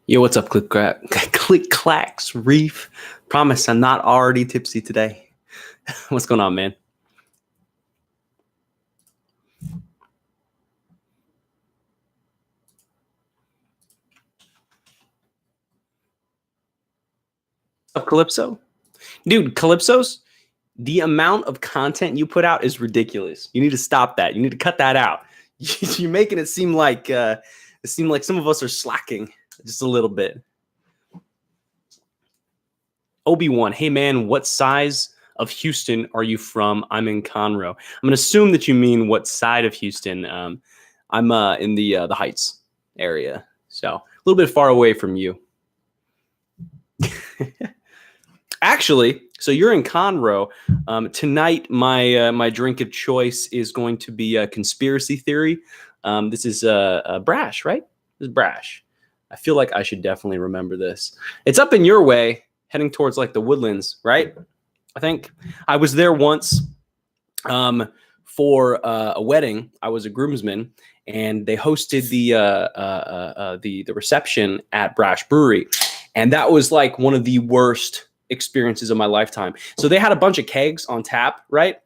Yo, what's up, Click Clacks Reef? Promise I'm not already tipsy today. What's going on, man? What's up, Calypso? Dude, Calypso's, the amount of content you put out is ridiculous. You need to stop that. You need to cut that out. You're making it seem like some of us are slacking just a little bit. Obi-Wan, hey man, what size of Houston are you from? I'm in Conroe. I'm gonna assume that you mean what side of Houston. I'm in the Heights area, so a little bit far away from you. Actually, so you're in Conroe. Tonight, my drink of choice is going to be a conspiracy theory. This is Brash, right? This is Brash. I feel like I should definitely remember this. It's up in your way, heading towards like the Woodlands, right? I think I was there once for a wedding. I was a groomsman, and they hosted the reception at Brash Brewery, and that was like one of the worst experiences of my lifetime. So they had a bunch of kegs on tap, right?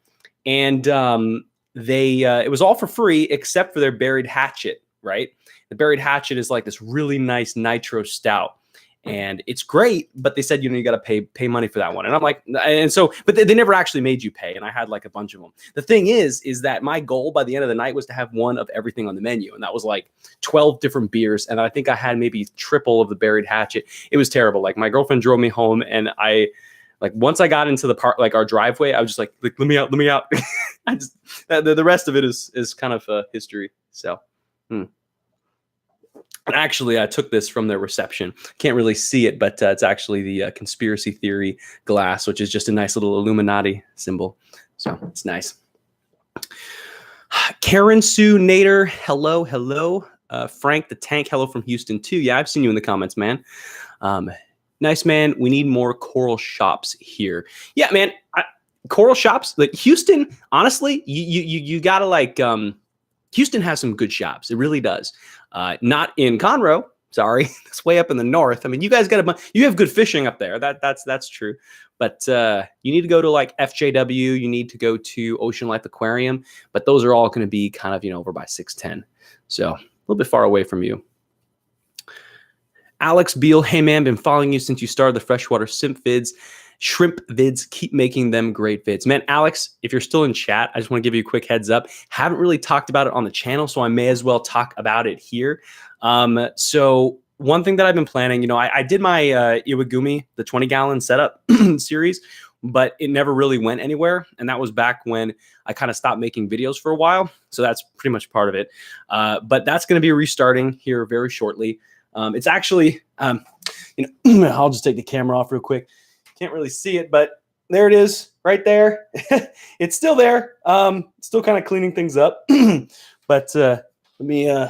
And it was all for free except for their Buried Hatchet, right? The Buried Hatchet is like this really nice nitro stout, and it's great, but they said, you got to pay money for that one. And I'm like, and so, but they never actually made you pay. And I had like a bunch of them. The thing is that my goal by the end of the night was to have one of everything on the menu. And that was like 12 different beers. And I think I had maybe triple of the Buried Hatchet. It was terrible. Like my girlfriend drove me home, and once I got into the park, like our driveway, I was just like let me out. I just, the rest of it is kind of history. So, And actually, I took this from their reception. Can't really see it, but it's actually the conspiracy theory glass, which is just a nice little Illuminati symbol. So it's nice. Karen Sue Nader, hello. Frank the Tank, hello from Houston too. Yeah, I've seen you in the comments, man. Nice, man. We need more coral shops here. Yeah, man. Coral shops, like Houston, honestly, you gotta like Houston has some good shops. It really does. Not in Conroe. Sorry, it's way up in the north. I mean, you guys you have good fishing up there. That's true. But you need to go to like FJW. You need to go to Ocean Life Aquarium. But those are all going to be kind of over by 610. So a little bit far away from you. Alex Beal, hey man, been following you since you started the freshwater shrimp vids. Keep making them great vids. Man, Alex, if you're still in chat, I just want to give you a quick heads up. Haven't really talked about it on the channel, so I may as well talk about it here. So one thing that I've been planning, I did my Iwagumi, the 20-gallon setup series, but it never really went anywhere. And that was back when I kind of stopped making videos for a while. So that's pretty much part of it. But that's going to be restarting here very shortly. It's actually, I'll just take the camera off real quick. Can't really see it, but there it is right there. It's still there. Still kind of cleaning things up. But let me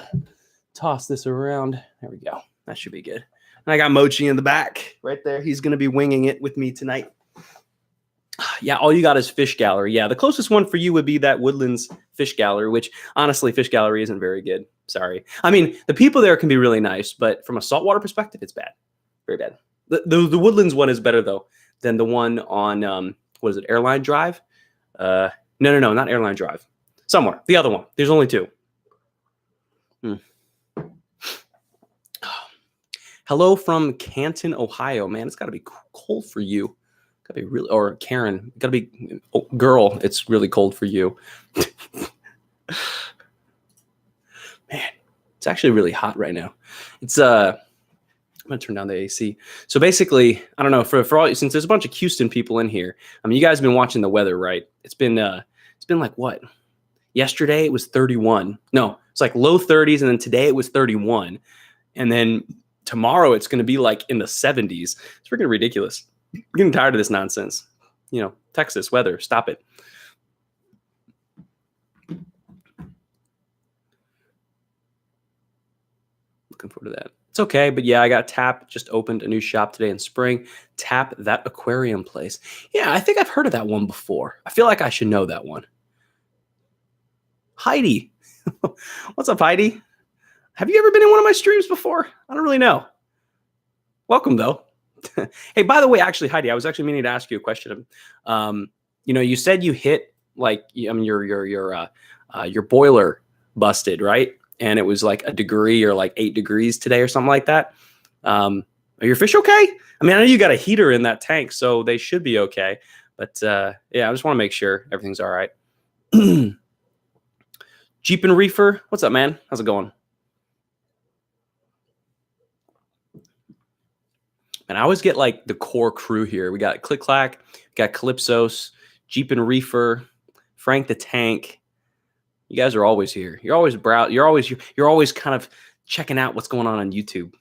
toss this around. There we go. That should be good. And I got Mochi in the back right there. He's going to be winging it with me tonight. Yeah, all you got is Fish Gallery. Yeah, the closest one for you would be that Woodlands Fish Gallery, which honestly, Fish Gallery isn't very good. Sorry. I mean, the people there can be really nice, but from a saltwater perspective, it's bad. Very bad. The Woodlands one is better, though, than the one on, what is it, Airline Drive? No, not Airline Drive. Somewhere. The other one. There's only two. Hello from Canton, Ohio. Man, it's got to be cold for you. Got to be really, or Karen, got to be, girl, it's really cold for you. Man, it's actually really hot right now. It's, I'm going to turn down the AC. So basically, I don't know, for all, since there's a bunch of Houston people in here, I mean, you guys have been watching the weather, right? It's been like what? Yesterday it was 31. No, it's like low 30s, and then today it was 31. And then tomorrow it's going to be like in the 70s. It's freaking ridiculous. I'm getting tired of this nonsense. Texas weather, stop it. Looking forward to that. It's okay, but yeah, I got Tap. Just opened a new shop today in spring. Tap, that aquarium place. Yeah, I think I've heard of that one before. I feel like I should know that one. Heidi. What's up, Heidi? Have you ever been in one of my streams before? I don't really know. Welcome, though. Hey, by the way, actually, Heidi, I was actually meaning to ask you a question. You said you hit your boiler busted, right? And it was like a degree or like 8 degrees today or something like that. Are your fish okay? I mean, I know you got a heater in that tank, so they should be okay. But yeah, I just want to make sure everything's all right. Jeep and Reefer, what's up, man? How's it going? And I always get like the core crew here. We got Click Clack, got Calypsos, Jeep and Reefer, Frank the Tank. You guys are always here. You're always You're always kind of checking out what's going on YouTube.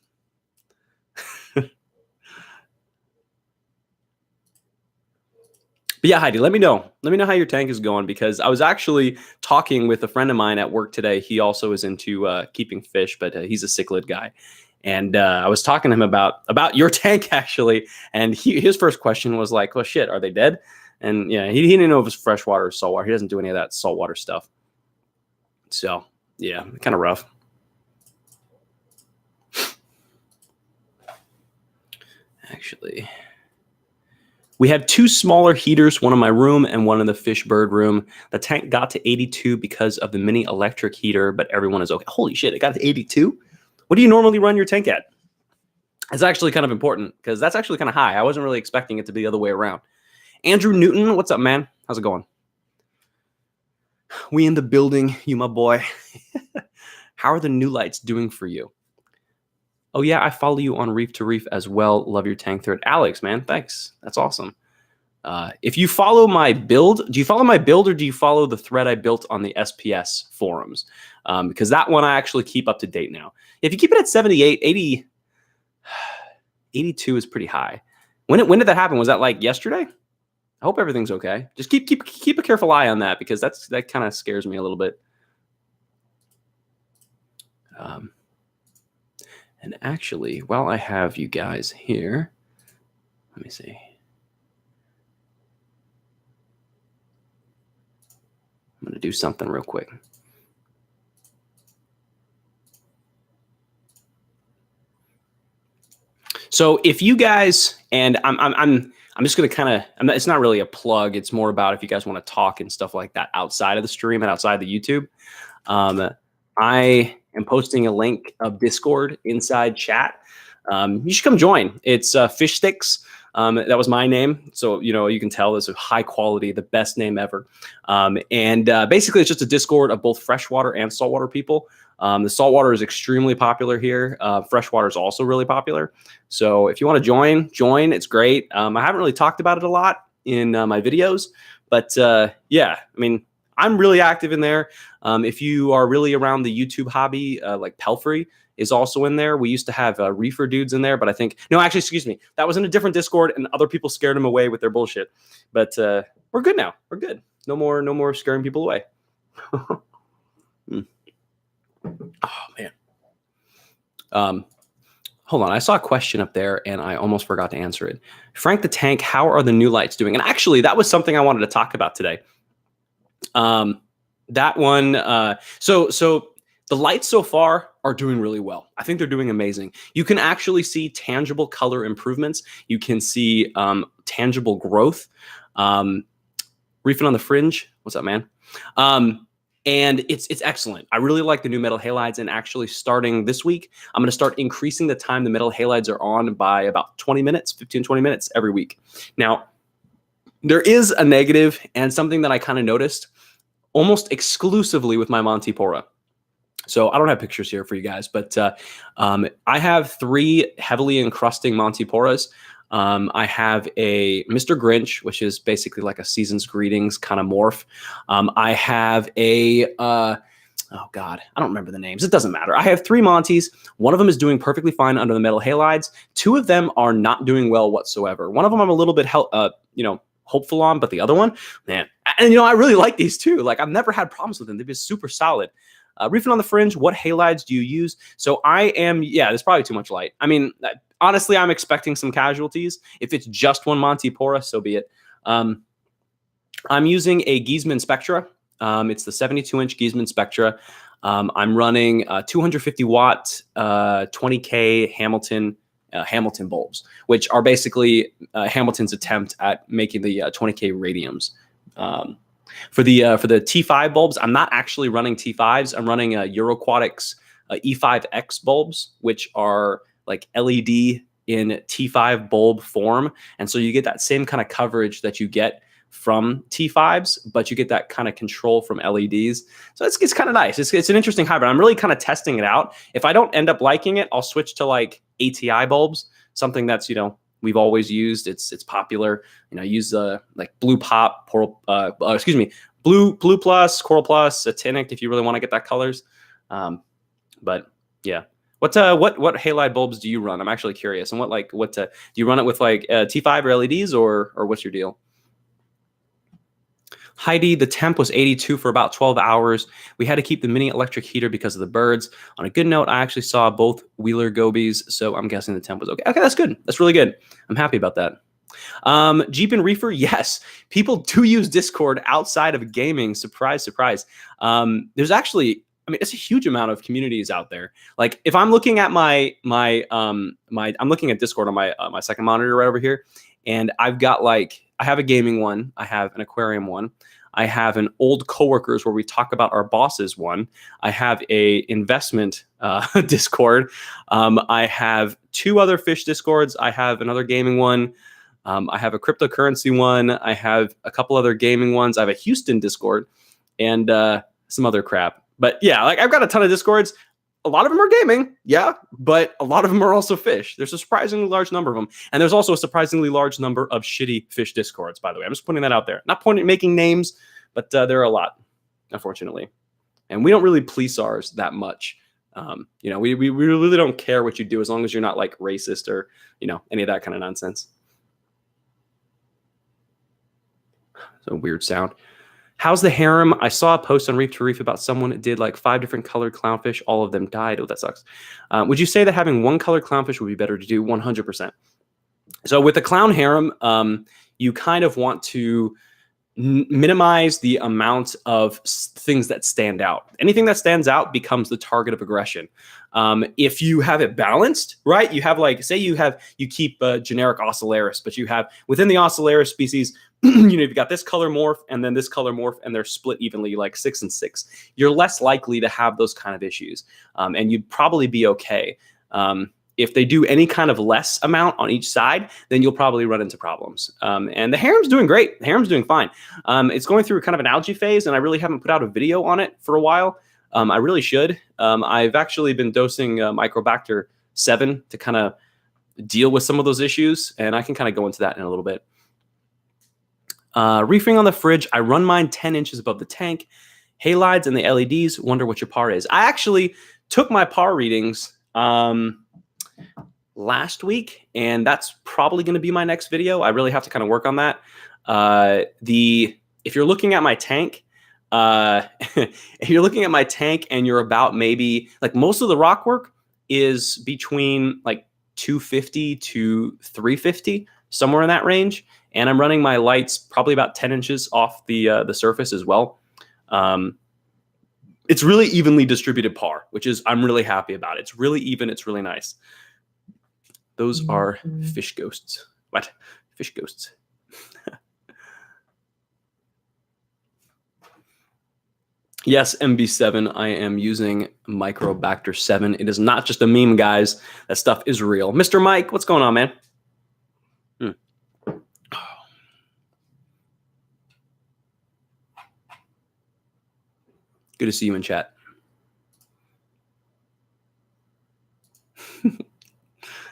But yeah, Heidi, let me know. Let me know how your tank is going, because I was actually talking with a friend of mine at work today. He also is into keeping fish, but he's a cichlid guy. And I was talking to him about your tank, actually. And his first question was like, well, shit, are they dead? And yeah, he didn't know if it was freshwater or saltwater. He doesn't do any of that saltwater stuff. So yeah, kind of rough. Actually, we have 2 smaller heaters, one in my room and one in the fish bird room. The tank got to 82 because of the mini electric heater, but everyone is okay. Holy shit, it got to 82? What do you normally run your tank at? It's actually kind of important, because that's actually kind of high. I wasn't really expecting it to be the other way around. Andrew Newton, what's up, man? How's it going? We in the building, you my boy. How are the new lights doing for you? Oh yeah, I follow you on Reef to Reef as well. Love your tank thread. Alex, man, thanks. That's awesome. If you follow my build, do you follow my build or do you follow the thread I built on the SPS forums? Because that one I actually keep up to date now. If you keep it at 78, 80, 82 is pretty high. When did that happen? Was that like yesterday? I hope everything's okay. Just keep a careful eye on that, because that kind of scares me a little bit. And actually, while I have you guys here, let me see. I'm going to do something real quick. So if you guys, and I'm just going to kind of, it's not really a plug. It's more about if you guys want to talk and stuff like that outside of the stream and outside the YouTube. I am posting a link of Discord inside chat. You should come join. It's Fish Sticks. That was my name. So, you can tell it's a high quality, the best name ever. And basically it's just a Discord of both freshwater and saltwater people. The saltwater is extremely popular here. Freshwater is also really popular. So if you want to join, it's great. I haven't really talked about it a lot in my videos, but yeah, I mean, I'm really active in there. If you are really around the YouTube hobby, like Pelfrey is also in there. We used to have reefer dudes in there, but I think, no, actually, excuse me. That was in a different Discord and other people scared him away with their bullshit. But we're good now. We're good. No more scaring people away. Oh, man. Hold on. I saw a question up there and I almost forgot to answer it. Frank the Tank, how are the new lights doing? And actually, that was something I wanted to talk about today. That one, so the lights so far are doing really well. I think they're doing amazing. You can actually see tangible color improvements. You can see tangible growth. Reefing on the Fringe, what's up, man? And it's excellent. I really like the new metal halides, and actually starting this week, I'm going to start increasing the time the metal halides are on by about 20 minutes, 15, 20 minutes every week. Now, there is a negative and something that I kind of noticed almost exclusively with my Montipora. So I don't have pictures here for you guys, but I have 3 heavily encrusting Montiporas. I have a Mr. Grinch, which is basically like a season's greetings kind of morph. I have a oh God, I don't remember the names. It doesn't matter. I have 3 Monties. One of them is doing perfectly fine under the metal halides. 2 of them are not doing well whatsoever. One of them I'm a little bit hopeful on, but the other one, man, and I really like these too. Like, I've never had problems with them. They've been super solid. Reefing on the fringe, what halides do you use? So there's probably too much light. I mean, honestly, I'm expecting some casualties. If it's just one Montipora, so be it. I'm using a Giesmann Spectra. It's the 72-inch Giesmann Spectra. I'm running 250 watt 20K Hamilton bulbs, which are basically Hamilton's attempt at making the 20K radiums. For the T5 bulbs, I'm not actually running T5s. I'm running Euroquatics E5X bulbs, which are like LED in T5 bulb form. And so you get that same kind of coverage that you get from T5s, but you get that kind of control from LEDs. So it's kind of nice. It's an interesting hybrid. I'm really kind of testing it out. If I don't end up liking it, I'll switch to like ATI bulbs, something that's, we've always used. It's popular. Use like Blue Pop, Blue Plus, Coral Plus, Actinic if you really want to get that colors. But yeah. What halide bulbs do you run? I'm actually curious. And do you run it with like T5 or LEDs or what's your deal? Heidi, the temp was 82 for about 12 hours. We had to keep the mini electric heater because of the birds. On a good note, I actually saw both Wheeler gobies, so I'm guessing the temp was okay. Okay, that's good. That's really good. I'm happy about that. Jeep and Reefer, yes. People do use Discord outside of gaming. Surprise, surprise. There's actually, it's a huge amount of communities out there. Like if I'm looking at I'm looking at Discord on my second monitor right over here, and I have a gaming one, I have an aquarium one, I have an old coworkers where we talk about our bosses one, I have a investment Discord, I have 2 other fish Discords, I have another gaming one, I have a cryptocurrency one, I have a couple other gaming ones, I have a Houston Discord, and some other crap. But yeah, like I've got a ton of Discords. A lot of them are gaming, yeah, but a lot of them are also fish. There's a surprisingly large number of them. And there's also a surprisingly large number of shitty fish Discords, by the way. I'm just putting that out there. Not making names, but there are a lot, unfortunately. And we don't really police ours that much. We really don't care what you do as long as you're not like racist or, any of that kind of nonsense. So weird sound. How's the harem? I saw a post on Reef to Reef about someone that did like 5 different colored clownfish. All of them died. Oh, that sucks. Would you say that having 1 colored clownfish would be better to do? 100%. So with the clown harem, you kind of want to minimize the amount of things that stand out. Anything that stands out becomes the target of aggression. If you have it balanced, right? You have like, say you keep a generic Ocellaris, but you have within the Ocellaris species, you've got this color morph and then this color morph, and they're split evenly, like 6 and 6. You're less likely to have those kind of issues, and you'd probably be okay. If they do any kind of less amount on each side, then you'll probably run into problems. And the harem's doing great. The harem's doing fine. It's going through kind of an algae phase, and I really haven't put out a video on it for a while. I really should. I've actually been dosing Microbacter 7 to kind of deal with some of those issues, and I can kind of go into that in a little bit. Reefing on the fridge, I run mine 10 inches above the tank. Halides and the LEDs, wonder what your par is. I actually took my par readings last week, and that's probably going to be my next video. I really have to kind of work on that. If you're looking at my tank, if you're looking at my tank and you're about maybe like most of the rock work is between like 250 to 350, somewhere in that range. And I'm running my lights probably about 10 inches off the surface as well. It's really evenly distributed par, which is, I'm really happy about it. It's really even. It's really nice. Those are fish ghosts. What? Fish ghosts. Yes, MB7, I am using Microbacter 7. It is not just a meme, guys. That stuff is real. Mr. Mike, what's going on, man? Good to see you in chat.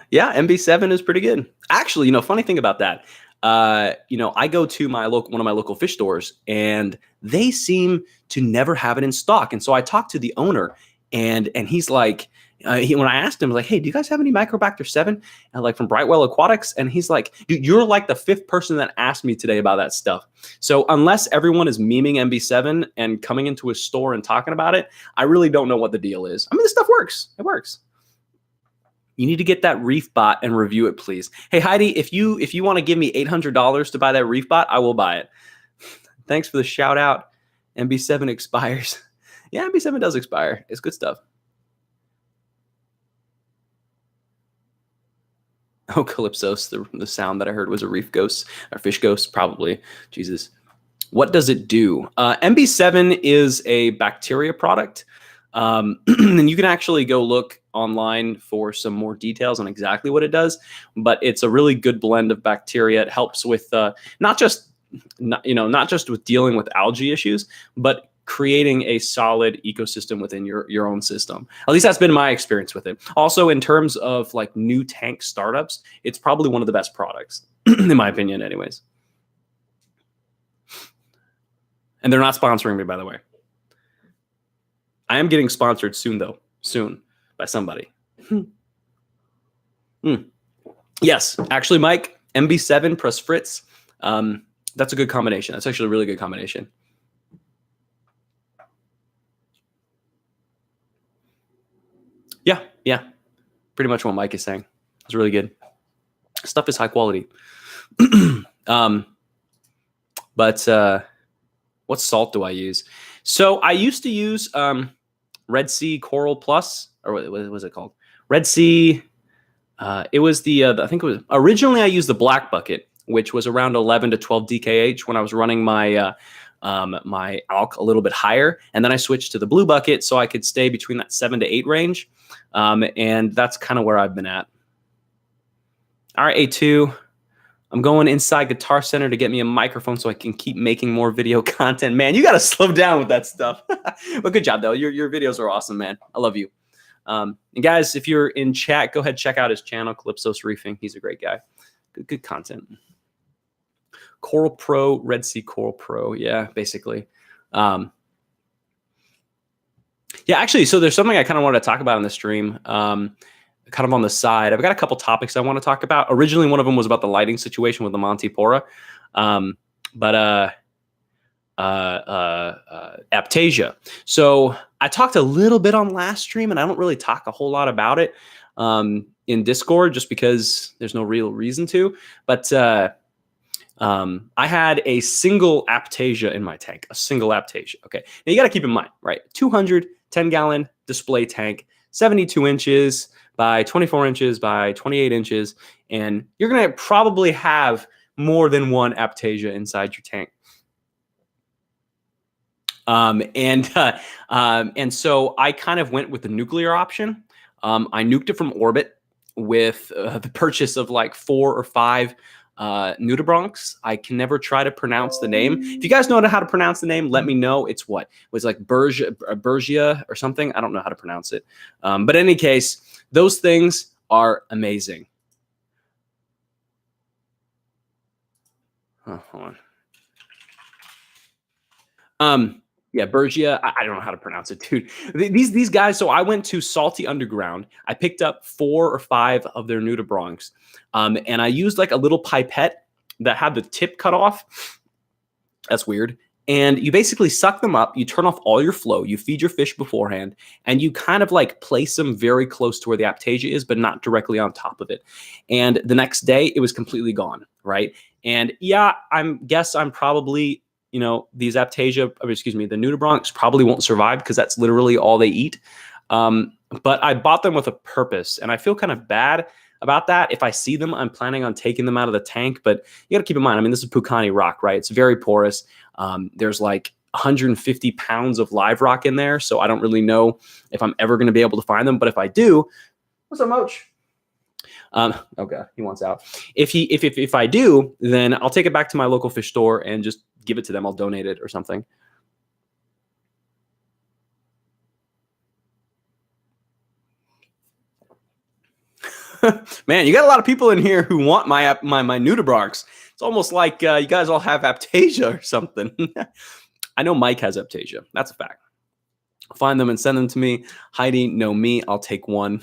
Yeah, MB7 is pretty good. Actually, funny thing about that, I go to one of my local fish stores, and they seem to never have it in stock. And so I talked to the owner, and he's like, when I asked him, like, "Hey, do you guys have any Microbacter 7?" And like from Brightwell Aquatics, and he's like, "Dude, you're like the fifth person that asked me today about that stuff." So unless everyone is memeing MB7 and coming into a store and talking about it, I really don't know what the deal is. I mean, this stuff works. It works. You need to get that reef bot and review it, please. Hey Heidi, if you want to give me $800 to buy that reef bot, I will buy it. Thanks for the shout out. MB7 expires. Yeah, MB7 does expire. It's good stuff. Oh, Calypsos, the sound that I heard was a reef ghost or fish ghost, probably. Jesus. What does it do? MB7 is a bacteria product. And you can actually go look online for some more details on exactly what it does. But it's a really good blend of bacteria. It helps with not just with dealing with algae issues, but creating a solid ecosystem within your own system. At least that's been my experience with it. Also, in terms of like new tank startups, it's probably one of the best products, in my opinion, anyways. And they're not sponsoring me, by the way. I am getting sponsored soon, though. Soon by somebody. Yes, actually, Mike, MB7 plus Fritz. That's a good combination. That's actually a really good combination. Yeah. Pretty much what Mike is saying. It's really good. Stuff is high quality. But what salt do I use? So I used to use Red Sea Coral Plus, or what was it called? Red Sea. It was I think it was originally I used the black bucket, which was around 11 to 12 DKH when I was running my my alk a little bit higher, and then I switched to the blue bucket so I could stay between that 7 to 8 range, and that's kind of where I've been at. All right, A2. I'm going inside Guitar Center to get me a microphone so I can keep making more video content. Man, you got to slow down with that stuff. But good job, though. Your videos are awesome, man. I love you. And guys, if you're in chat, go ahead, check out his channel, Calypsos Reefing. He's a great guy. Good content. Coral Pro, Red Sea Coral Pro. Yeah, basically. Yeah, actually, so there's something I kind of wanted to talk about in the stream. Kind of on the side, I've got a couple topics I want to talk about. Originally, one of them was about the lighting situation with the Montipora, but Aptasia. So I talked a little bit on last stream, and I don't really talk a whole lot about it in Discord, just because there's no real reason to. But I had a single Aptasia in my tank, a single Aptasia. Okay, now you got to keep in mind, right? 210-gallon display tank, 72 inches by 24 inches by 28 inches, and you're going to probably have more than one Aptasia inside your tank. And so I kind of went with the nuclear option. I nuked it from orbit with the purchase of like 4 or 5 nudibranchs. I can never try to pronounce the name. If you guys know how to pronounce the name, let me know. It's what? It was like Bergia or something. I don't know how to pronounce it. But in any case, those things are amazing. Oh, hold on. Yeah, Bergia. I don't know how to pronounce it, dude. These guys. So I went to Salty Underground. I picked up 4 or 5 of their nudibranchs, and I used like a little pipette that had the tip cut off. That's weird. And you basically suck them up. You turn off all your flow. You feed your fish beforehand, and you kind of like place them very close to where the Aptasia is, but not directly on top of it. And the next day, it was completely gone, right? And yeah, I'm probably, these Aptasia, the nudibranchs probably won't survive because that's literally all they eat. But I bought them with a purpose, and I feel kind of bad about that. If I see them, I'm planning on taking them out of the tank, but you got to keep in mind, this is Pukani rock, right? It's very porous. There's like 150 pounds of live rock in there, so I don't really know if I'm ever going to be able to find them. But if I do, what's up, Moach? Okay, he wants out. If I do, then I'll take it back to my local fish store and just give it to them. I'll donate it or something. Man, you got a lot of people in here who want my nudibranchs. It's almost like you guys all have Aptasia or something. I know Mike has Aptasia. That's a fact. Find them and send them to me. Heidi, know me. I'll take one.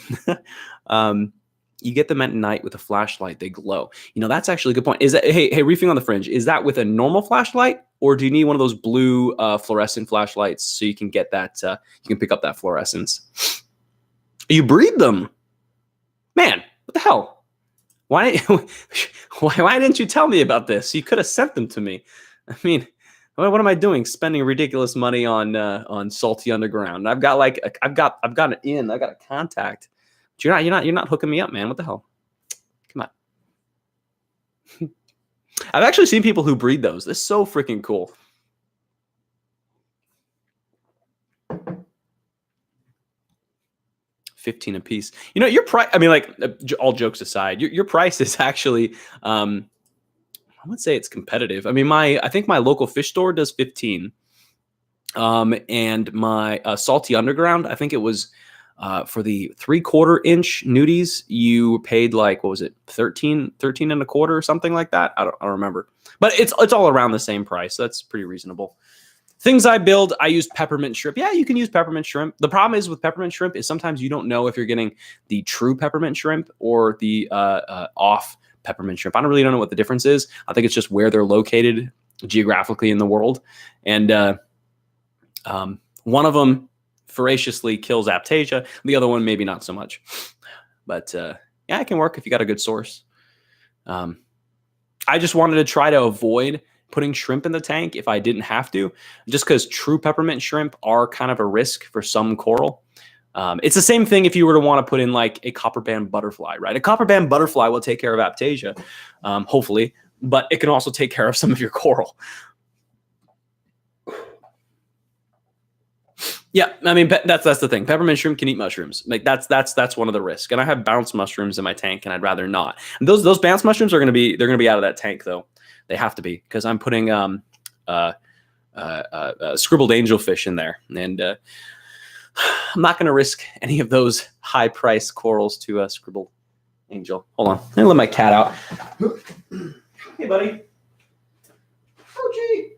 You get them at night with a flashlight. They glow. That's actually a good point. Is that, hey, Reefing on the Fringe, is that with a normal flashlight, or do you need one of those blue fluorescent flashlights so you can get that, you can pick up that fluorescence? You breed them. Man, what the hell? Why didn't you tell me about this? You could have sent them to me. I mean, what am I doing? Spending ridiculous money on Salty Underground. I've got an in. I got a contact. But you're not hooking me up, man. What the hell? Come on. I've actually seen people who breed those. This is so freaking cool. $15 a piece. Your price. I mean, like, all jokes aside, your price is actually. I would say it's competitive. I mean, I think my local fish store does 15. And my Salty Underground, I think it was for the 3/4 inch nudies, you paid like, what was it, 13 and a quarter or something like that. I don't remember, but it's all around the same price. So that's pretty reasonable. Things I build, I use peppermint shrimp. Yeah, you can use peppermint shrimp. The problem is with peppermint shrimp is sometimes you don't know if you're getting the true peppermint shrimp or the off peppermint shrimp. I don't know what the difference is. I think it's just where they're located geographically in the world. And one of them voraciously kills Aptasia. The other one, maybe not so much. But yeah, it can work if you got a good source. I just wanted to try to avoid putting shrimp in the tank if I didn't have to, just because true peppermint shrimp are kind of a risk for some coral. It's the same thing if you were to want to put in like a copper band butterfly, right? A copper band butterfly will take care of Aptasia, hopefully, but it can also take care of some of your coral. Yeah, I mean, that's the thing. Peppermint shrimp can eat mushrooms. Like that's one of the risks. And I have bounce mushrooms in my tank, and I'd rather not. And those bounce mushrooms are gonna be out of that tank though. They have to be, because I'm putting scribbled angelfish in there, and I'm not gonna risk any of those high price corals to scribbled angel. Hold on, I'm gonna let my cat out. Hey, buddy. Mochi.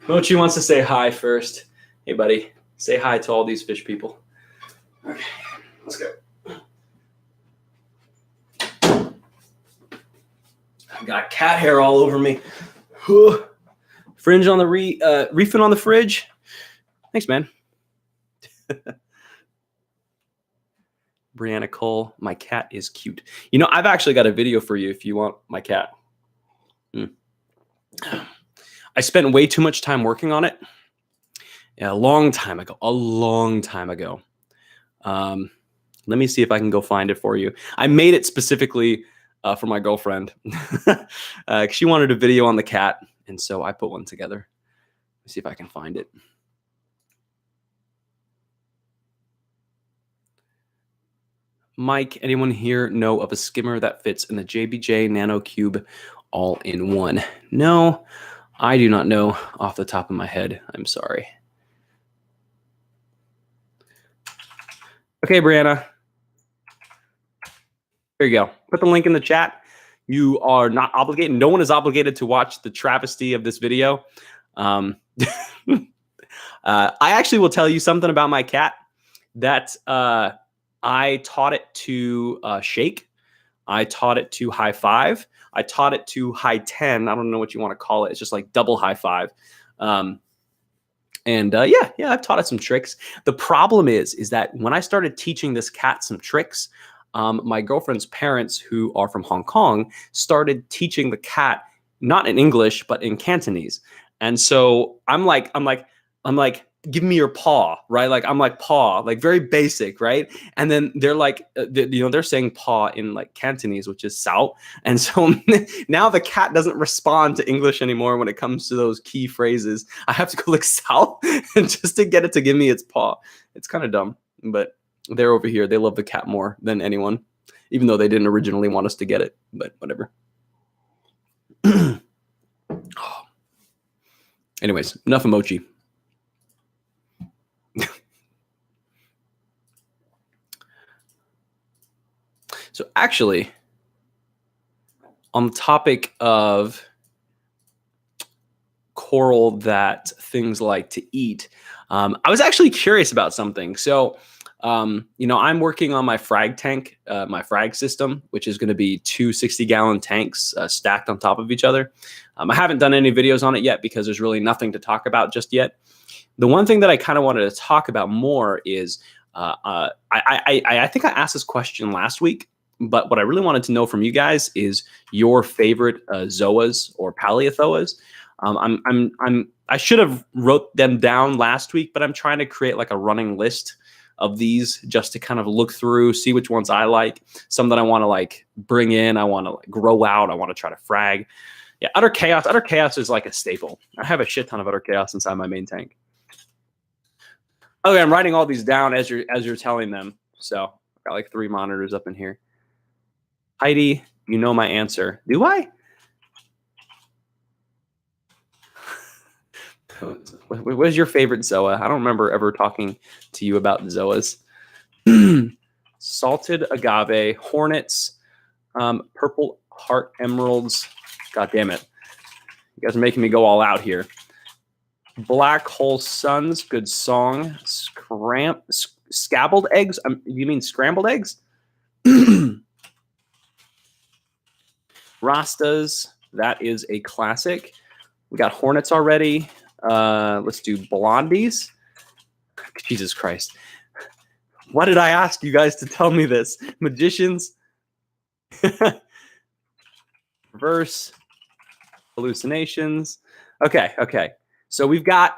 Mochi wants to say hi first. Hey, buddy. Say hi to all these fish people. Okay, let's go. I've got cat hair all over me. Fringe on the reefing on the fridge. Thanks, man. Brianna Cole, my cat is cute. I've actually got a video for you if you want my cat. I spent way too much time working on it. Yeah, a long time ago. Let me see if I can go find it for you. I made it specifically for my girlfriend. She wanted a video on the cat, and so I put one together. Let's see if I can find it. Mike, anyone here know of a skimmer that fits in the JBJ Nano Cube all-in-one? No, I do not know off the top of my head. I'm sorry. Okay, Brianna. Here you go. Put the link in the chat. You are not obligated. No one is obligated to watch the travesty of this video. I actually will tell you something about my cat that I taught it to shake. I taught it to high five. I taught it to high 10. I don't know what you want to call it. It's just like double high five. Yeah, I've taught it some tricks. The problem is that when I started teaching this cat some tricks, my girlfriend's parents, who are from Hong Kong, started teaching the cat not in English but in Cantonese. And so I'm like, give me your paw, right? Like I'm like paw, like very basic, right? And then they're like, they're saying paw in like Cantonese, which is sao. And so now the cat doesn't respond to English anymore when it comes to those key phrases. I have to go like sao just to get it to give me its paw. It's kind of dumb, but they're over here. They love the cat more than anyone, even though they didn't originally want us to get it, but whatever. Anyways, enough emoji. So actually, on the topic of coral that things like to eat, I was actually curious about something. So, I'm working on my frag tank, my frag system, which is going to be two 60-gallon tanks stacked on top of each other. I haven't done any videos on it yet because there's really nothing to talk about just yet. The one thing that I kind of wanted to talk about more is I think I asked this question last week, but what I really wanted to know from you guys is your favorite Zoas or Paleothoas. I should have wrote them down last week, but I'm trying to create like a running list of these just to kind of look through, see which ones I like, some that I want to like bring in, I want to like grow out, I want to try to frag. Yeah, Utter Chaos. Utter Chaos is like a staple. I have a shit ton of Utter Chaos inside my main tank. Okay, I'm writing all these down as you're telling them. So I've got like 3 monitors up in here. Heidi, you know my answer. Do I? What's your favorite Zoa? I don't remember ever talking to you about Zoas. Salted agave, hornets, purple heart emeralds. God damn it. You guys are making me go all out here. Black hole suns, good song. Scabbled eggs? You mean scrambled eggs? Rastas, that is a classic. We got hornets already. Let's do blondies. Jesus Christ. Why did I ask you guys to tell me this? Magicians. Reverse. Hallucinations. Okay. So we've got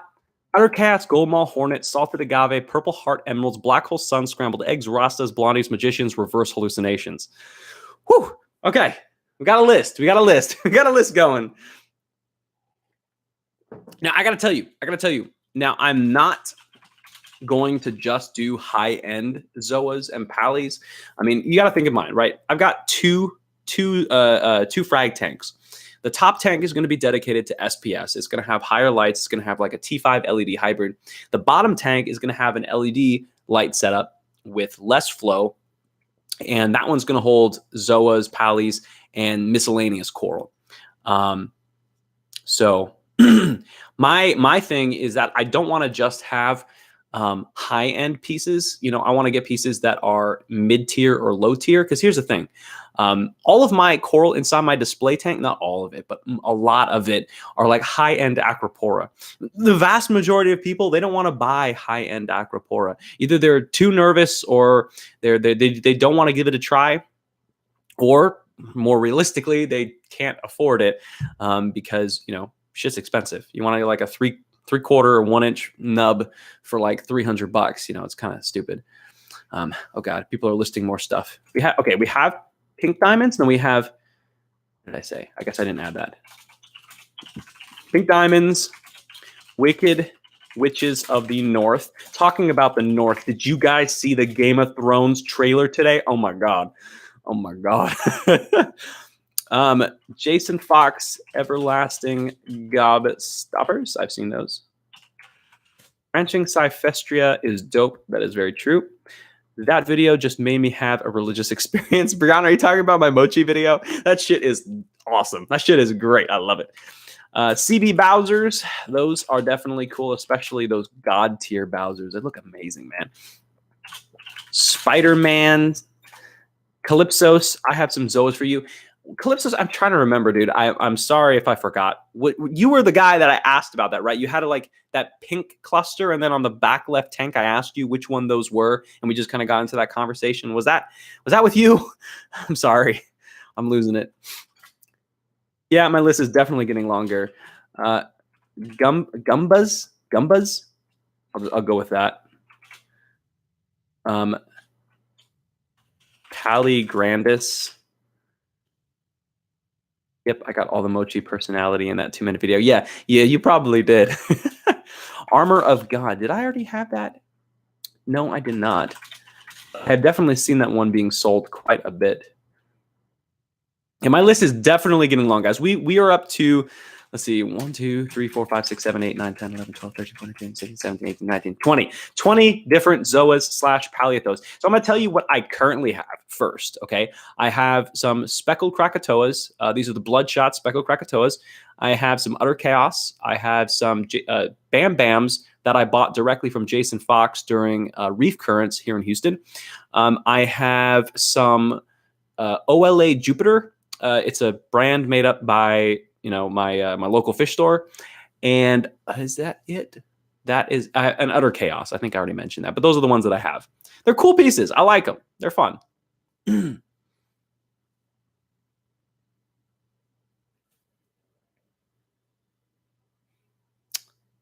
Utter Cats, Gold Mall, Hornet, Salted Agave, Purple Heart Emeralds, Black Hole Sun, Scrambled Eggs, Rastas, Blondies, Magicians, Reverse Hallucinations. Whew. Okay. We got a list. We got a list going. Now, I got to tell you. Now, I'm not going to just do high-end Zoas and Pallies. I mean, you got to think of mine, right? I've got two frag tanks. The top tank is going to be dedicated to SPS. It's going to have higher lights. It's going to have like a T5 LED hybrid. The bottom tank is going to have an LED light setup with less flow. And that one's going to hold Zoas, Pallies, and miscellaneous coral. So my thing is that I don't want to just have high-end pieces. I want to get pieces that are mid-tier or low-tier. Because here's the thing. All of my coral inside my display tank, not all of it, but a lot of it are like high-end Acropora. The vast majority of people, they don't want to buy high-end Acropora. Either they're too nervous or they don't want to give it a try, or more realistically, they can't afford it because, shit's expensive. You want to like a three-quarter or 1-inch nub for like $300. It's kind of stupid. Oh God, people are listing more stuff. We have pink diamonds. Then we have, what did I say? I guess I didn't add that. Pink diamonds, Wicked Witches of the North. Talking about the North, did you guys see the Game of Thrones trailer today? Oh my God. Jason Fox, Everlasting Gobstoppers. I've seen those. Branching Cyphestria is dope. That is very true. That video just made me have a religious experience. Brianna, are you talking about my mochi video? That shit is awesome. That shit is great. I love it. CB Bowsers, those are definitely cool, especially those God tier Bowsers. They look amazing, man. Spider-Man, Calypsos, I have some Zoas for you. Calypsos, I'm trying to remember, dude. I'm sorry if I forgot. You were the guy that I asked about that, right? You had like that pink cluster, and then on the back left tank, I asked you which one those were, and we just kind of got into that conversation. Was that with you? I'm sorry. I'm losing it. Yeah, my list is definitely getting longer. Gumbas? I'll go with that. Pali Grandis. Yep, I got all the mochi personality in that 2-minute video. Yeah, you probably did. Armor of God. Did I already have that? No, I did not. I've definitely seen that one being sold quite a bit. And my list is definitely getting long, guys. We are up to, Let's see, 1, 2, 3, 4, 5, 6, 7, 8, 9, 10, 11, 12, 13, 14, 15, 16, 17, 18, 19, 20. 20 different Zoas/Paleothos. So I'm going to tell you what I currently have first, okay? I have some speckled Krakatoas. These are the bloodshot speckled Krakatoas. I have some utter chaos. I have some Bam Bams that I bought directly from Jason Fox during Reef Currents here in Houston. I have some OLA Jupiter. It's a brand made up by my local fish store. And is that it? That is an utter chaos. I think I already mentioned that, but those are the ones that I have. They're cool pieces. I like them. They're fun.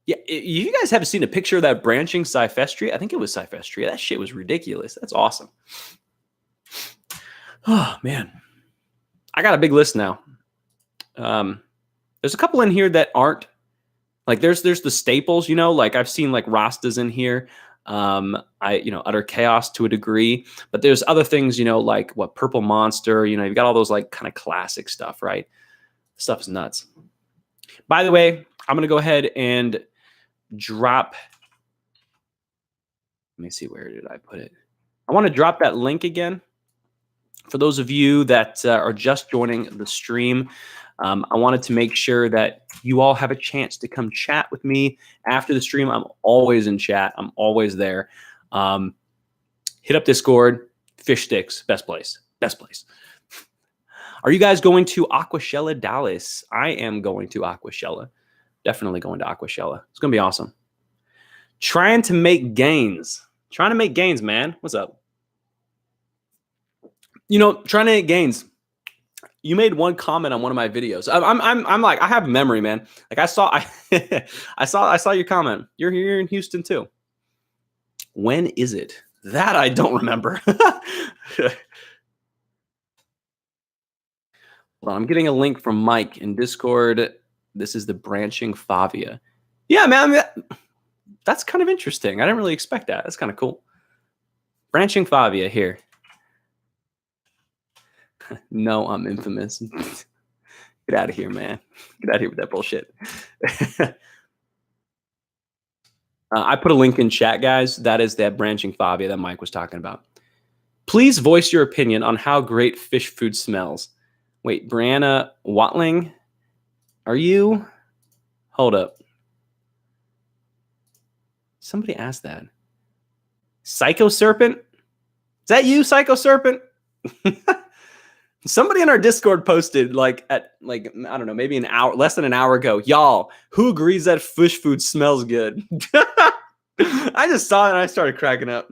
Yeah, you guys haven't seen a picture of that branching Cyphestria? I think it was Cyphestria. That shit was ridiculous. That's awesome. Oh, man. I got a big list now. There's a couple in here that aren't like there's the staples, like I've seen like Rastas in here. Utter chaos to a degree, but there's other things, like what Purple Monster, you've got all those like kind of classic stuff, right? Stuff is nuts. By the way, I'm going to go ahead and drop. Let me see, where did I put it? I want to drop that link again. For those of you that are just joining the stream, I wanted to make sure that you all have a chance to come chat with me after the stream. I'm always in chat. I'm always there. Hit up Discord. Fish Sticks, best place. Best place. Are you guys going to Aquashella Dallas? I am going to Aquashella. Definitely going to Aquashella. It's going to be awesome. Trying to make gains. Trying to make gains, man. What's up? Trying to make gains. You made one comment on one of my videos. I'm like, I have memory, man. Like I saw your comment. You're here in Houston too. When is it? That I don't remember. Well, I'm getting a link from Mike in Discord. This is the branching Favia. Yeah, man. That's kind of interesting. I didn't really expect that. That's kind of cool. Branching Favia here. No, I'm infamous. Get out of here, man. Get out of here with that bullshit. I put a link in chat, guys. That is that branching Favia that Mike was talking about. Please voice your opinion on how great fish food smells. Wait, Brianna Watling, are you? Hold up. Somebody asked that. Psycho Serpent? Is that you, Psycho Serpent? Somebody in our Discord posted I don't know, maybe an hour, less than an hour ago. Y'all, who agrees that fish food smells good? I just saw it and I started cracking up.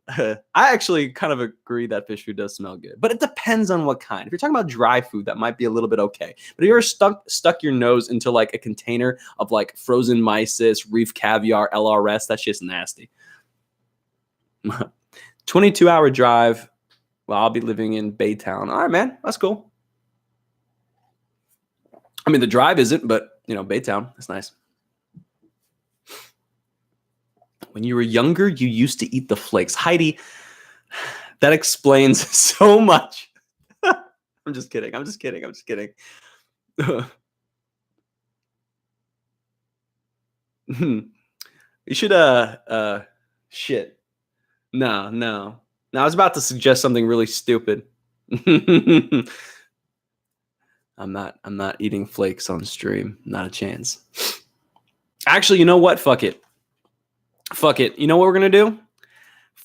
I actually kind of agree that fish food does smell good, but it depends on what kind. If you're talking about dry food, that might be a little bit okay. But if you're stuck your nose into like a container of like frozen mysis, reef caviar, LRS, that shit's nasty. 22-hour drive. Well, I'll be living in Baytown. All right, man. That's cool. I mean, the drive isn't, but, Baytown. That's nice. When you were younger, you used to eat the flakes. Heidi, that explains so much. I'm just kidding. You should, shit. No. Now, I was about to suggest something really stupid. I'm not eating flakes on stream. Not a chance. Actually, you know what? Fuck it. You know what we're going to do?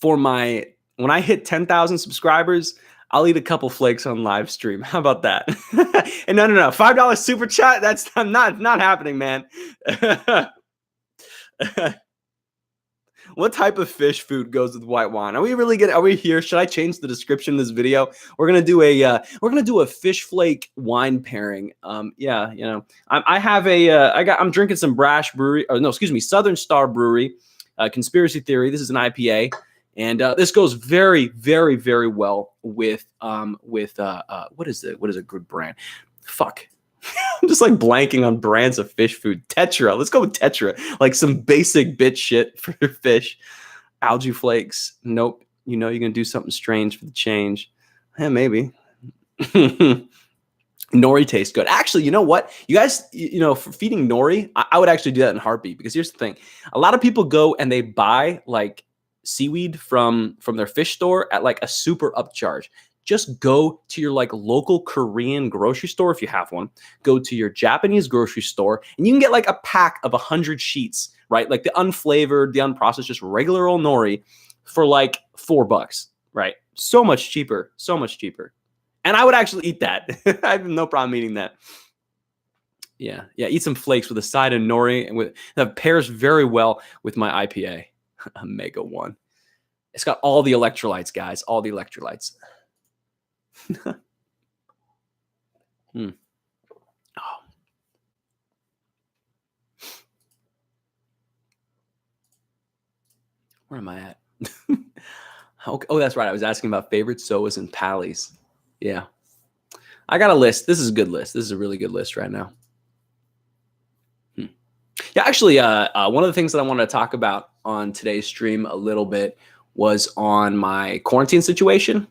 When I hit 10,000 subscribers, I'll eat a couple flakes on live stream. How about that? And no. $5 super chat? That's not happening, man. What type of fish food goes with white wine? Are we here? Should I change the description of this video? We're gonna do a fish flake wine pairing. I'm drinking some Brash Brewery, Southern Star Brewery, Conspiracy Theory. This is an IPA, and this goes very, very, very well with what is a good brand? Fuck. I'm just like blanking on brands of fish food. Tetra. Let's go with Tetra. Like some basic bitch shit for fish. Algae flakes. Nope. You're going to do something strange for the change. Yeah, maybe. Nori tastes good. Actually, you know what? You guys, for feeding nori, I would actually do that in a heartbeat because here's the thing. A lot of people go and they buy like seaweed from their fish store at like a super upcharge. Just go to your like local Korean grocery store if you have one. Go to your Japanese grocery store and you can get like a pack of 100 sheets, right? Like the unflavored, the unprocessed, just regular old nori for like $4, right? So much cheaper, so much cheaper. And I would actually eat that. I have no problem eating that. Yeah, eat some flakes with a side of nori, and that pairs very well with my IPA, Omega 1. It's got all the electrolytes, guys, all the electrolytes. Oh. Where am I at? Oh, that's right. I was asking about favorite Zoas and Pallies. Yeah. I got a list. This is a good list. This is a really good list right now. Yeah, actually, one of the things that I wanted to talk about on today's stream a little bit was on my quarantine situation.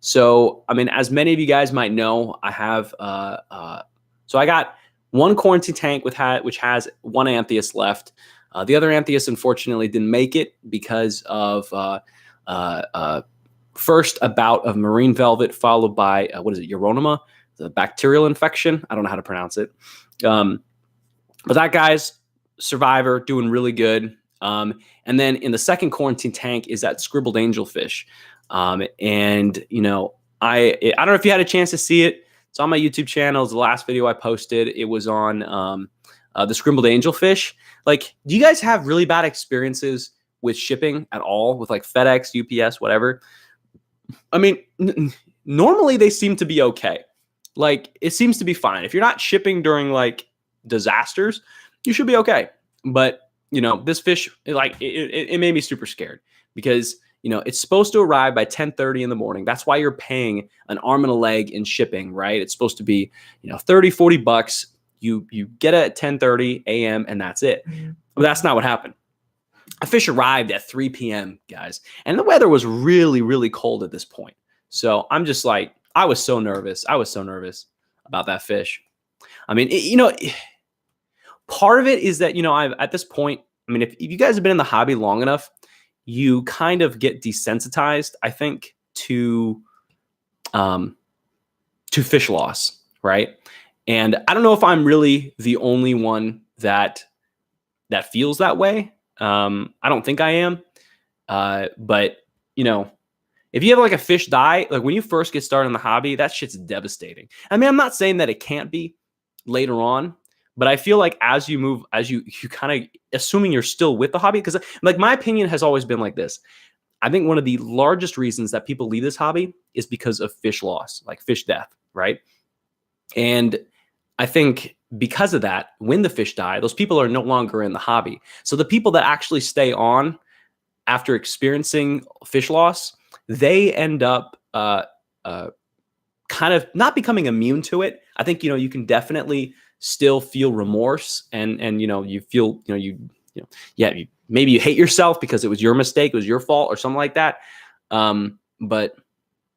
So, I mean, as many of you guys might know, I have, so I got one quarantine tank which has one Antheus left. The other Antheus, unfortunately, didn't make it because of first a bout of marine velvet, followed by, Euronoma, the bacterial infection. I don't know how to pronounce it. But that guy's survivor, doing really good. And then in the second quarantine tank is that scribbled angelfish. And, I don't know if you had a chance to see it. It's on my YouTube channel. It's the last video I posted. It was on the scribbled angelfish. Like, do you guys have really bad experiences with shipping at all, with like FedEx, UPS, whatever? I mean, normally they seem to be okay. Like, it seems to be fine. If you're not shipping during like disasters, you should be okay. But, this fish, like, it made me super scared because, it's supposed to arrive by 10:30 in the morning. That's why you're paying an arm and a leg in shipping, right? It's supposed to be, $30-$40. You get it at 10:30 a.m. and that's it. But that's not what happened. The fish arrived at 3 p.m., guys. And the weather was really, really cold at this point. So I'm just like, I was so nervous. I was so nervous about that fish. I mean, part of it is that, at this point, I mean, if you guys have been in the hobby long enough, you kind of get desensitized, I think, to fish loss, right? And I don't know if I'm really the only one that feels that way. I don't think I am. But, if you have like a fish die, like when you first get started in the hobby, that shit's devastating. I mean, I'm not saying that it can't be later on, but I feel like as you kind of, assuming you're still with the hobby, because like my opinion has always been like this. I think one of the largest reasons that people leave this hobby is because of fish loss, like fish death, right? And I think because of that, when the fish die, those people are no longer in the hobby. So the people that actually stay on after experiencing fish loss, they end up kind of not becoming immune to it. I think, you can definitely still feel remorse and you feel, maybe you hate yourself because it was your mistake, it was your fault or something like that. But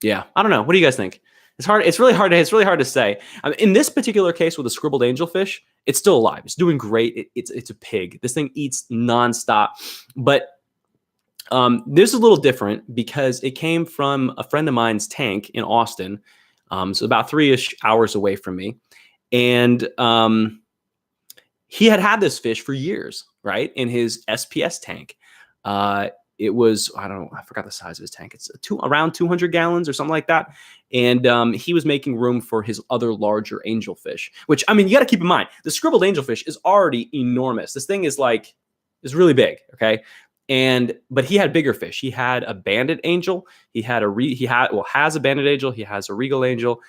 yeah, I don't know. What do you guys think? It's hard. It's really hard to say. I mean, in this particular case with the scribbled angelfish, it's still alive. It's doing great. It's a pig. This thing eats nonstop. But this is a little different because it came from a friend of mine's tank in Austin. So about 3-ish hours away from me. And he had this fish for years, right? In his SPS tank. It was, I don't know, I forgot the size of his tank. It's around 200 gallons or something like that. And he was making room for his other larger angelfish, which, I mean, you got to keep in mind, the scribbled angelfish is already enormous. This thing is really big, okay? But he had bigger fish. He had a banded angel. Has a banded angel. He has a regal angel.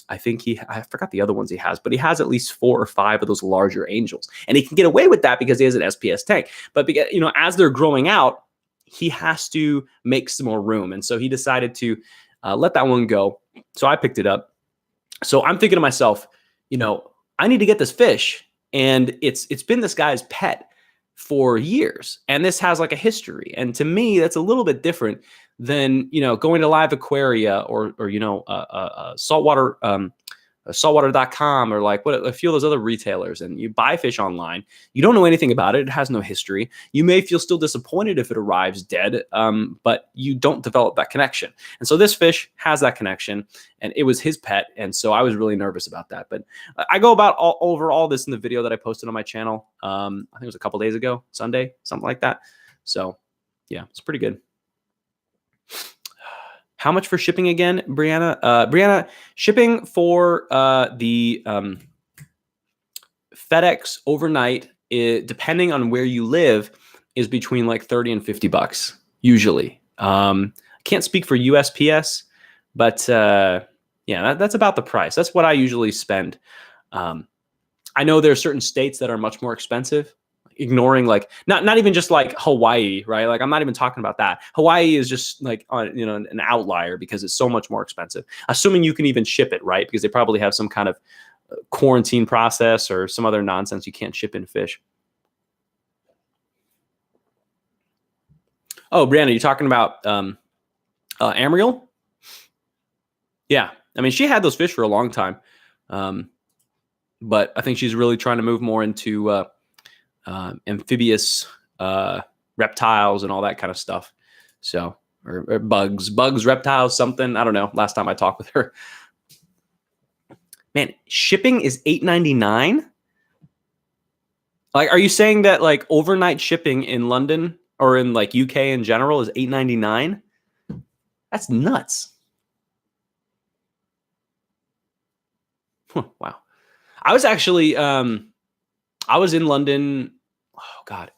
I think I forgot the other ones he has, but he has at least 4 or 5 of those larger angels. And he can get away with that because he has an SPS tank. But because, as they're growing out, he has to make some more room. And so he decided to let that one go. So I picked it up. So I'm thinking to myself, I need to get this fish. And it's been this guy's pet for years. And this has like a history. And to me, that's a little bit different than, going to live aquaria or saltwater saltwater.com or like what a few of those other retailers, and you buy fish online. You don't know anything about it. It has no history. You may feel still disappointed if it arrives dead, but you don't develop that connection. And so this fish has that connection, and it was his pet. And so I was really nervous about that. But I go about over all this in the video that I posted on my channel. I think it was a couple days ago, Sunday, something like that. So yeah, it's pretty good. How much for shipping again, Brianna? Brianna, shipping for the FedEx overnight, depending on where you live, is between like 30 and 50 bucks usually. I can't speak for USPS, but yeah, that's about the price. That's what I usually spend. I know there are certain states that are much more expensive. Ignoring like not even just like Hawaii, right? Like I'm not even talking about that. Hawaii is just like an outlier because it's so much more expensive. Assuming you can even ship it, right? Because they probably have some kind of quarantine process or some other nonsense. You can't ship in fish. Oh, Brianna, you're talking about Amriel? Yeah, I mean she had those fish for a long time, but I think she's really trying to move more into amphibious reptiles and all that kind of stuff. So, or bugs, reptiles, something. I don't know. Last time I talked with her. Man, shipping is $8.99. Like, are you saying that like overnight shipping in London or in like UK in general is $8.99? That's nuts. Wow. I was actually, I was in London. Oh God,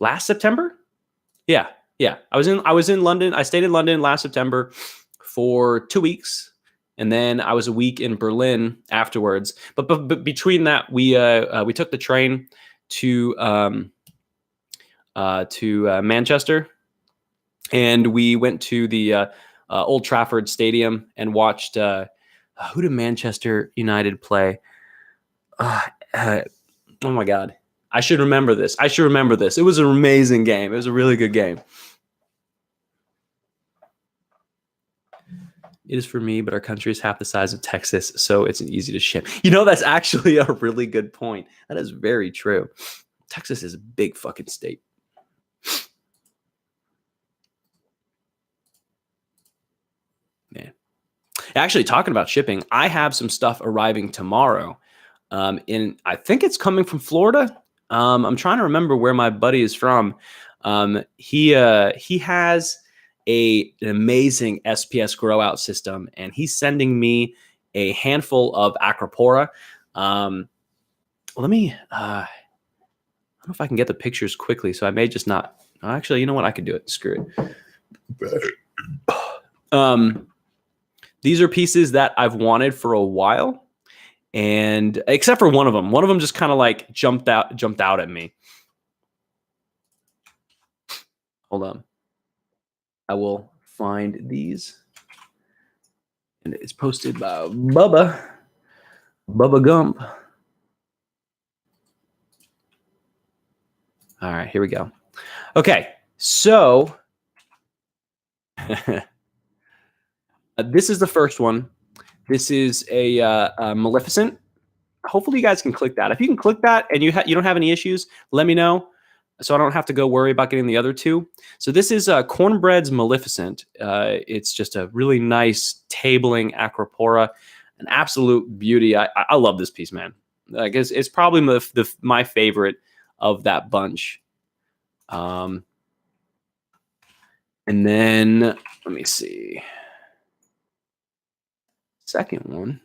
last September. Yeah. I was in London. I stayed in London last September for 2 weeks, and then I was a week in Berlin afterwards. But between that, we took the train to Manchester, and we went to the Old Trafford Stadium and watched. Who did Manchester United play? Oh my God. I should remember this. It was an amazing game. It was a really good game. It is for me, but our country is half the size of Texas, so it's easy to ship. That's actually a really good point. That is very true. Texas is a big fucking state. Man. Actually, talking about shipping, I have some stuff arriving tomorrow. I think it's coming from Florida. I'm trying to remember where my buddy is from. He has an amazing SPS grow out system, and he's sending me a handful of Acropora. Let me. I don't know if I can get the pictures quickly, so I may just not. Actually, you know what? I could do it. Screw it. These are pieces that I've wanted for a while. And except for one of them just kind of like jumped out at me. Hold on. I will find these. And it's posted by Bubba Gump. All right, here we go. Okay, so this is the first one. This is a Maleficent. Hopefully you guys can click that. If you can click that and you don't have any issues, let me know so I don't have to go worry about getting the other two. So this is Cornbread's Maleficent. It's just a really nice tabling Acropora, an absolute beauty. I love this piece, man. Like it's probably my favorite of that bunch. And then let me see. Second one.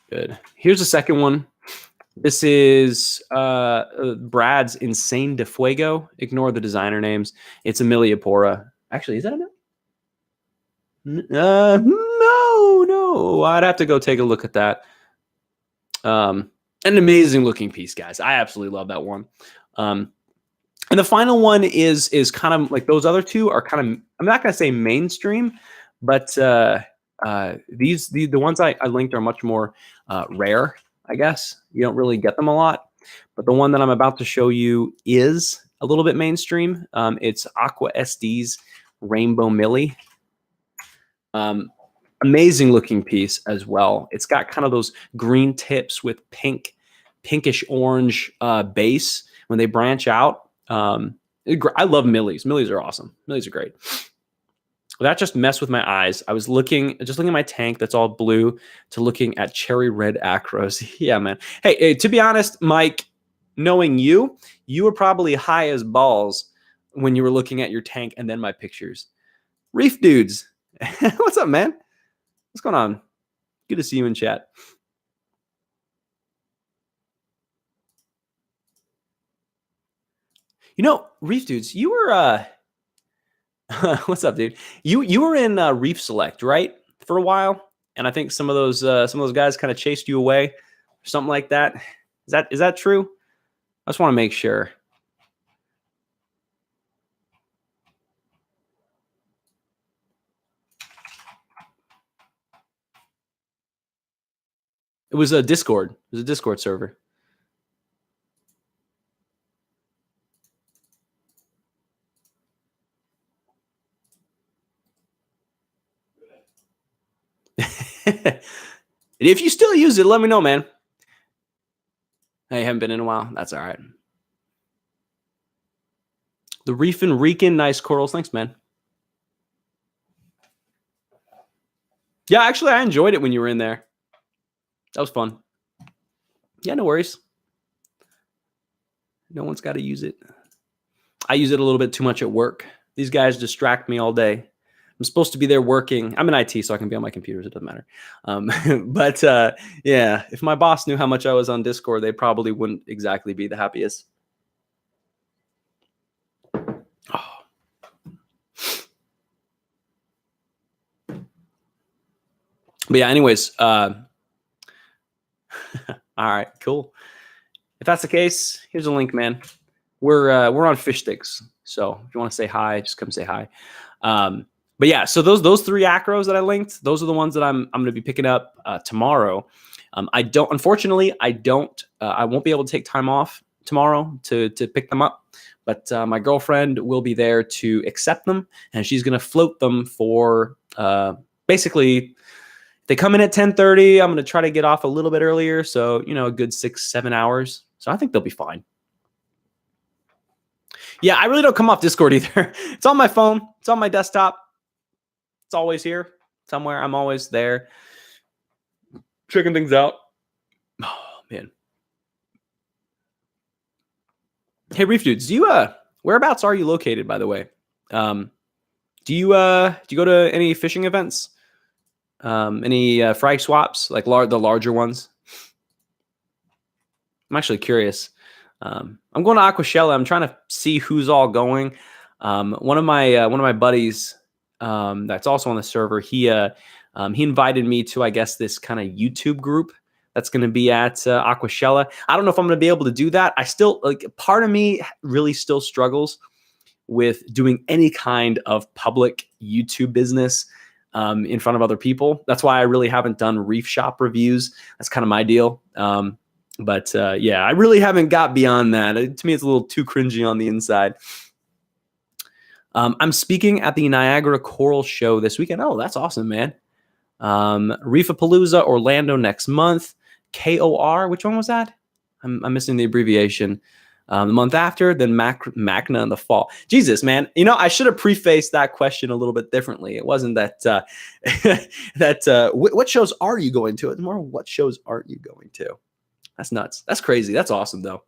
Good. Here's the second one. This is Brad's Insane de Fuego. Ignore the designer names. It's Emiliapora. Actually, is that a no. I'd have to go take a look at that. An amazing looking piece, guys. I absolutely love that one. And the final one is kind of like those other two are kind of, I'm not going to say mainstream, but the ones I linked are much more rare, I guess. You don't really get them a lot. But the one that I'm about to show you is a little bit mainstream. It's Aqua SD's Rainbow Millie. Amazing looking piece as well. It's got kind of those green tips with pinkish orange base when they branch out. I love Millies. Millies are awesome. Millies are great. That just messed with my eyes. I was looking at my tank that's all blue to looking at cherry red acros. Yeah, man. Hey, to be honest, Mike, knowing you were probably high as balls when you were looking at your tank and then my pictures. Reef dudes. What's up, man? What's going on? Good to see you in chat. You know, Reef dudes, you were what's up, dude? You were in Reef Select, right? For a while, and I think some of those guys kind of chased you away, or something like that. Is that true? I just want to make sure. It was a Discord. It was a Discord server. If you still use it, let me know, man. I haven't been in a while. That's all right. The Reef and Rican, nice corals. Thanks, man. Yeah, actually, I enjoyed it when you were in there. That was fun. Yeah, no worries. No one's got to use it. I use it a little bit too much at work. These guys distract me all day. I'm supposed to be there working. I'm in IT, so I can be on my computers. It doesn't matter. But yeah, if my boss knew how much I was on Discord, they probably wouldn't exactly be the happiest. Oh. But yeah, anyways, all right, cool. If that's the case, here's a link, man. We're on Fish Sticks, so if you want to say hi, just come say hi. But yeah, so those three acros that I linked, those are the ones that I'm going to be picking up tomorrow. I won't be able to take time off tomorrow to pick them up, but my girlfriend will be there to accept them, and she's going to float them for basically. They come in at 10:30. I'm going to try to get off a little bit earlier, so a good 6-7 hours. So I think they'll be fine. Yeah, I really don't come off Discord either. It's on my phone. It's on my desktop. It's always here somewhere. I'm always there checking things out. Oh, man. Hey, Reef Dudes, whereabouts are you located, by the way? Do you go to any fishing events? Any frag swaps, like the larger ones? I'm actually curious. I'm going to Aquashella. I'm trying to see who's all going. One of my buddies that's also on the server, he invited me to, I guess, this kind of YouTube group that's going to be at Aquashella. I don't know if I'm going to be able to do that. I still, part of me really still struggles with doing any kind of public YouTube business in front of other people. That's why I really haven't done reef shop reviews. That's kind of my deal. But yeah, I really haven't got beyond that. To me, it's a little too cringy on the inside. I'm speaking at the Niagara Coral Show this weekend. Oh, that's awesome, man. Reefapalooza, Orlando next month. KOR, which one was that? I'm missing the abbreviation. The month after, then MACNA in the fall. Jesus, man. I should have prefaced that question a little bit differently. It wasn't that, what shows are you going to? It's more, what shows aren't you going to? That's nuts. That's crazy. That's awesome, though.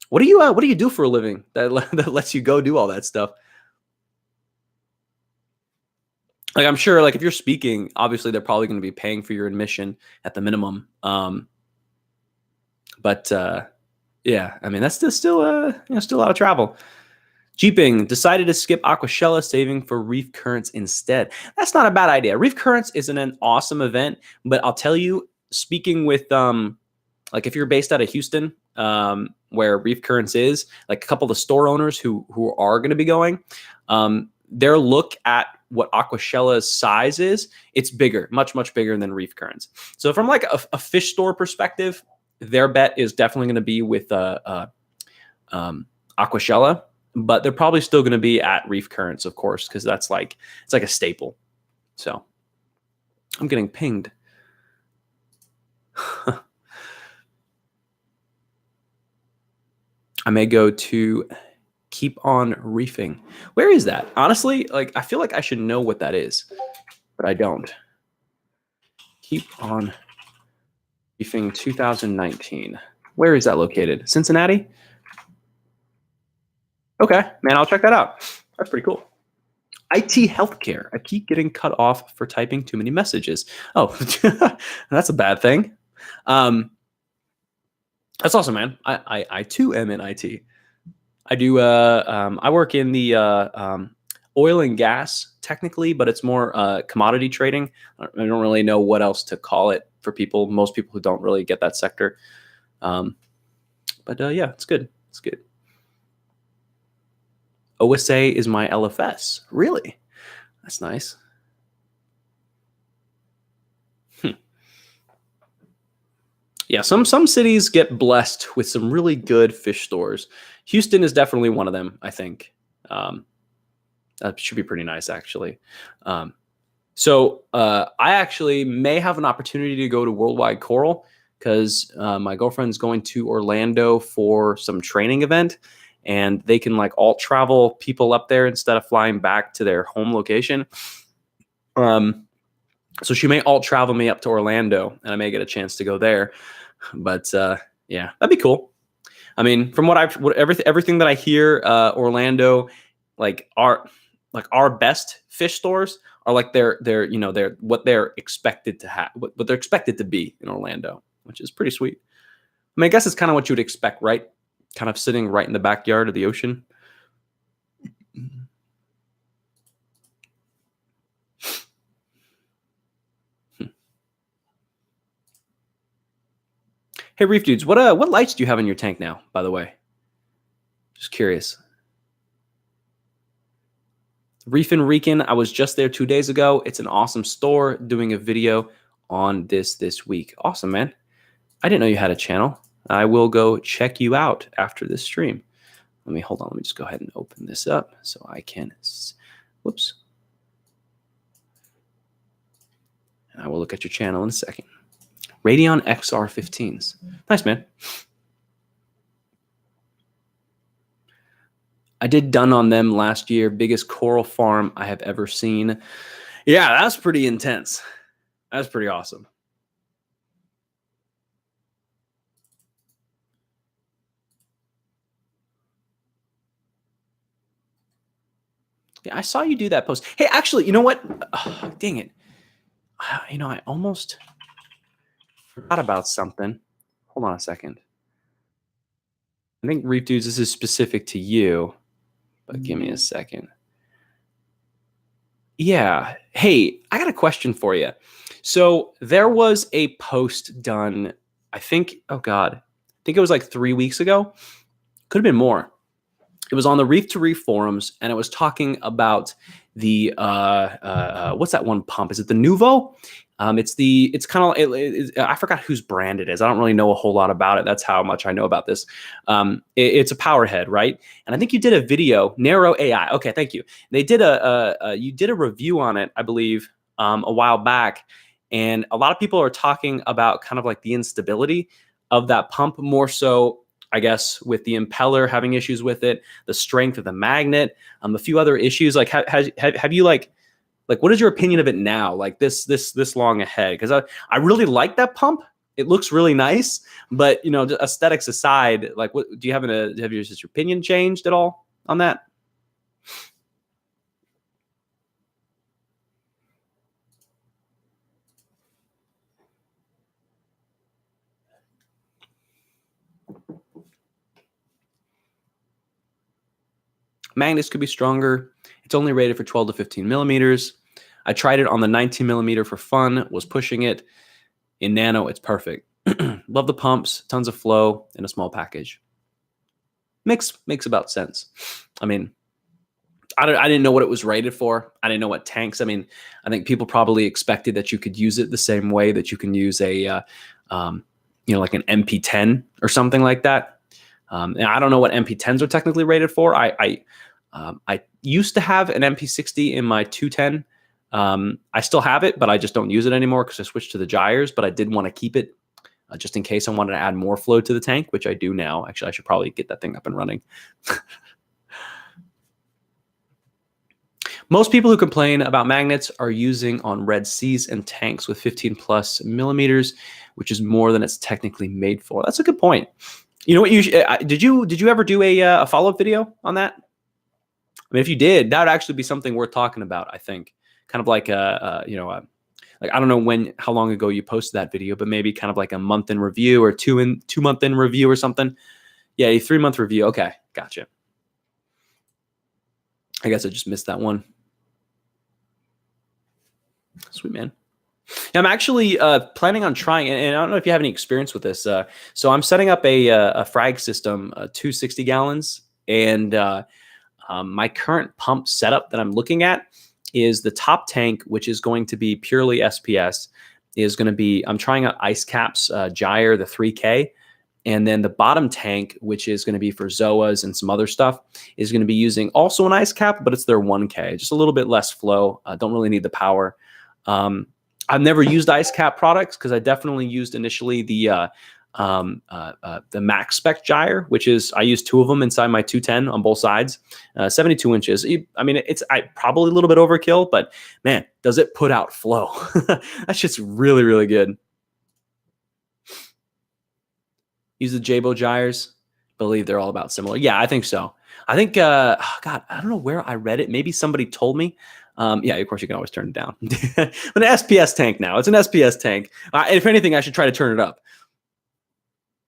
What do you do for a living that lets you go do all that stuff? Like, I'm sure, like, if you're speaking, obviously they're probably going to be paying for your admission at the minimum. But yeah, I mean, that's still a lot of travel. Jeeping decided to skip Aquashella, saving for Reef Currents instead. That's not a bad idea. Reef Currents isn't an awesome event, but I'll tell you, speaking with like if you're based out of Houston, where Reef Currents is, like a couple of the store owners who are going to be going, their look at what Aquashella's size is, it's bigger, much, much bigger than Reef Currents. So from like a fish store perspective, their bet is definitely going to be with Aquashella. but they're probably still going to be at reef currents, of course, because that's like, it's like a staple. So I'm getting pinged. I may go to keep on reefing. Where is that? Honestly, like I feel like I should know what that is, but I don't. Keep on reefing 2019. Where is that located? Cincinnati? Okay, man, I'll check that out. That's pretty cool. IT healthcare. I keep getting cut off for typing too many messages. Oh, that's a bad thing. That's awesome, man. I too am in IT. I do. I work in the oil and gas technically, but it's more commodity trading. I don't really know what else to call it for people. Most people who don't really get that sector. But yeah, it's good. It's good. OSA is my LFS. Really? That's nice. Yeah, some cities get blessed with some really good fish stores. Houston is definitely one of them, I think. That should be pretty nice, actually. So I actually may have an opportunity to go to Worldwide Coral because my girlfriend's going to Orlando for some training event, and they can like alt travel people up there instead of flying back to their home location. So she may alt travel me up to Orlando, and I may get a chance to go there. But yeah, that'd be cool. I mean, from everything that I hear, Orlando, our best fish stores are like they're what they're expected to have, what they're expected to be in Orlando, which is pretty sweet. I mean, I guess it's kind of what you would expect, right? Kind of sitting right in the backyard of the ocean. Hey, Reef Dudes, what lights do you have in your tank now, by the way? Just curious. Reef and Rican, I was just there 2 days ago. It's an awesome store. Doing a video on this week. Awesome, man. I didn't know you had a channel. I will go check you out after this stream. Hold on. Let me just go ahead and open this up so I can, whoops. And I will look at your channel in a second. Radeon XR15s. Nice, man. I did done on them last year. Biggest coral farm I have ever seen. Yeah, that's pretty intense. That's pretty awesome. Yeah, I saw you do that post. Hey, actually, you know what? Oh, dang it. I almost forgot about something. Hold on a second. I think Reef Dudes, this is specific to you, but give me a second. Yeah. Hey, I got a question for you. So there was a post done, I think, oh God, I think it was like 3 weeks ago. Could have been more. It was on the Reef to Reef forums, and it was talking about the what's that one pump? Is it the Nuvo? It's kind of I forgot whose brand it is. I don't really know a whole lot about it. That's how much I know about this. It's a power head, right? And I think you did a video, Narrow AI. Okay, thank you. They did you did a review on it, I believe, a while back, and a lot of people are talking about kind of like the instability of that pump, more so, I guess, with the impeller having issues with it, the strength of the magnet, a few other issues. Like, have you like what is your opinion of it now? Like this long ahead? Because I really like that pump. It looks really nice, but aesthetics aside, like, what do you have have your opinion changed at all on that? Magnets could be stronger. It's only rated for 12 to 15 millimeters. I tried it on the 19 millimeter for fun, was pushing it. In nano, it's perfect. Love the pumps, tons of flow in a small package. Makes about sense. I mean, I didn't know what it was rated for. I didn't know what tanks. I mean, I think people probably expected that you could use it the same way that you can use a, like an MP10 or something like that. And I don't know what MP10s are technically rated for. I used to have an MP60 in my 210. I still have it, but I just don't use it anymore because I switched to the gyres. But I did want to keep it just in case I wanted to add more flow to the tank, which I do now. Actually, I should probably get that thing up and running. Most people who complain about magnets are using on Red Seas and tanks with 15 plus millimeters, which is more than it's technically made for. That's a good point. You know what? Did you ever do a follow-up video on that? I mean, if you did, that would actually be something worth talking about. I think kind of like like I don't know how long ago you posted that video, but maybe kind of like a month in review or 2 month in review or something. Yeah, a 3-month review. Okay, gotcha. I guess I just missed that one. Sweet, man. Yeah, I'm actually planning on trying, and I don't know if you have any experience with this. So I'm setting up a frag system, 260 gallons, and my current pump setup that I'm looking at is the top tank, which is going to be purely SPS, is going to be, I'm trying out Ice Cap's gyre, the 3K. And then the bottom tank, which is going to be for Zoas and some other stuff, is going to be using also an Ice Cap, but it's their 1K, just a little bit less flow. Don't really need the power. I've never used Ice Cap products because I definitely used initially the max spec gyre, which is, I use 2 of them inside my 210 on both sides, 72 inches. I mean, it's probably a little bit overkill, but man, does it put out flow? That's just really, really good. Use the Jabo gyres. Believe they're all about similar. Yeah, I think so. I think, God, I don't know where I read it. Maybe somebody told me. Yeah, of course you can always turn it down. But an SPS tank now. It's an SPS tank. If anything, I should try to turn it up.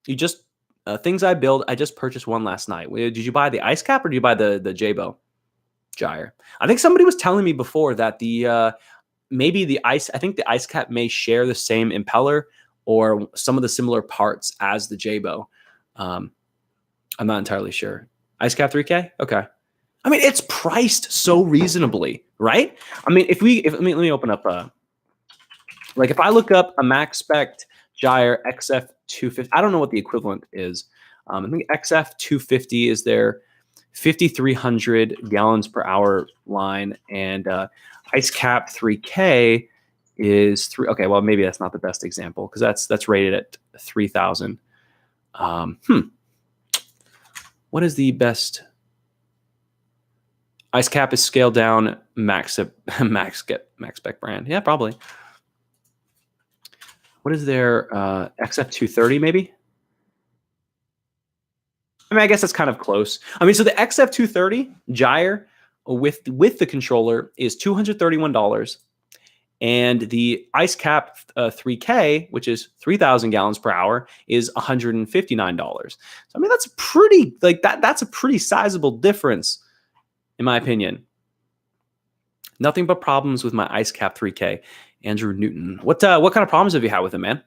You just, things I build, I just purchased one last night. Did you buy the Ice Cap or did you buy the Jabo gyre? I think somebody was telling me before that maybe the Ice Cap may share the same impeller or some of the similar parts as the Jabo. I'm not entirely sure. Ice Cap 3K? Okay. I mean, it's priced so reasonably, right? I mean, let me open up, like if I look up a max spec gyre XF 250, I don't know what the equivalent is. I think XF 250 is their 5,300 gallons per hour line, and Ice Cap 3K is okay, well, maybe that's not the best example because that's rated at 3,000. What is the best? Ice Cap is scaled down max spec brand. Yeah, probably. What is their XF 230 maybe? I mean, I guess that's kind of close. I mean, so the XF 230 gyre with the controller is $231. And the Ice Cap 3K, which is 3,000 gallons per hour, is $159. So, I mean, that's pretty, like that's a pretty sizable difference, in my opinion. Nothing but problems with my Ice Cap 3K. Andrew Newton. What kind of problems have you had with it, man?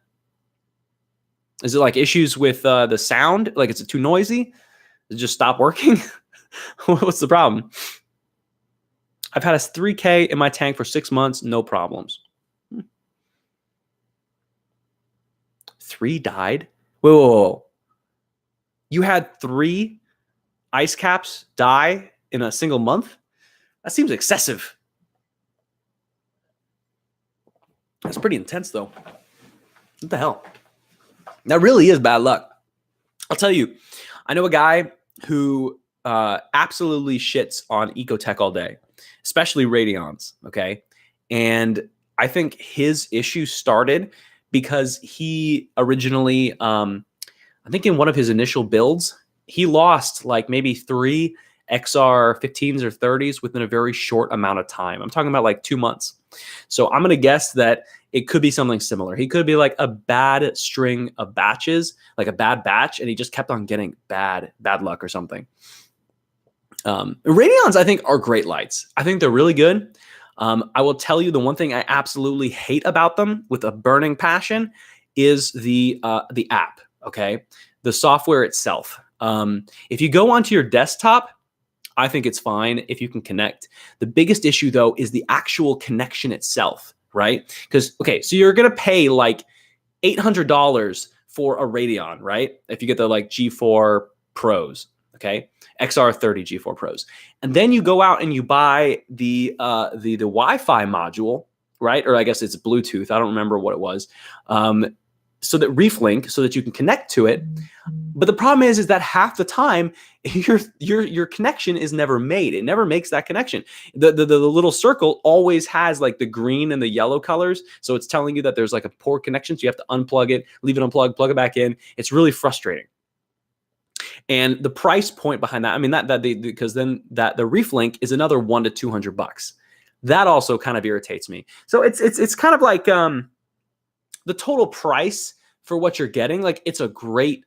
Is it like issues with the sound? Like, is it too noisy? Does it just stop working? What's the problem? I've had a 3K in my tank for 6 months, no problems. 3 died? Whoa. You had 3 Ice Caps die in a single month? That seems excessive. That's pretty intense, though. What the hell? That really is bad luck. I'll tell you, I know a guy who absolutely shits on Ecotech all day, especially Radeons, okay? And I think his issue started because he originally, I think in one of his initial builds, he lost like maybe 3 XR 15s or 30s within a very short amount of time. I'm talking about like 2 months. So I'm going to guess that it could be something similar. He could be like a bad string of batches, like a bad batch, and he just kept on getting bad luck or something. Radeons, I think, are great lights. I think they're really good. I will tell you the one thing I absolutely hate about them with a burning passion is the app, okay? The software itself. If you go onto your desktop, I think it's fine if you can connect. The biggest issue, though, is the actual connection itself, right? Because, okay, so you're going to pay like $800 for a Radeon, right? If you get the like G4 Pros, okay? XR30 G4 Pros. And then you go out and you buy the Wi-Fi module, right? Or I guess it's Bluetooth. I don't remember what it was. So that ReefLink, so that you can connect to it. But the problem is that half the time your connection is never made. It never makes that connection. The little circle always has like the green and the yellow colors, so it's telling you that there's like a poor connection. So you have to unplug it, leave it unplugged, plug it back in. It's really frustrating. And the price point behind that, I mean, because then the ReefLink is another $100 to $200. That also kind of irritates me. So it's kind of like the total price for what you're getting. Like, it's a great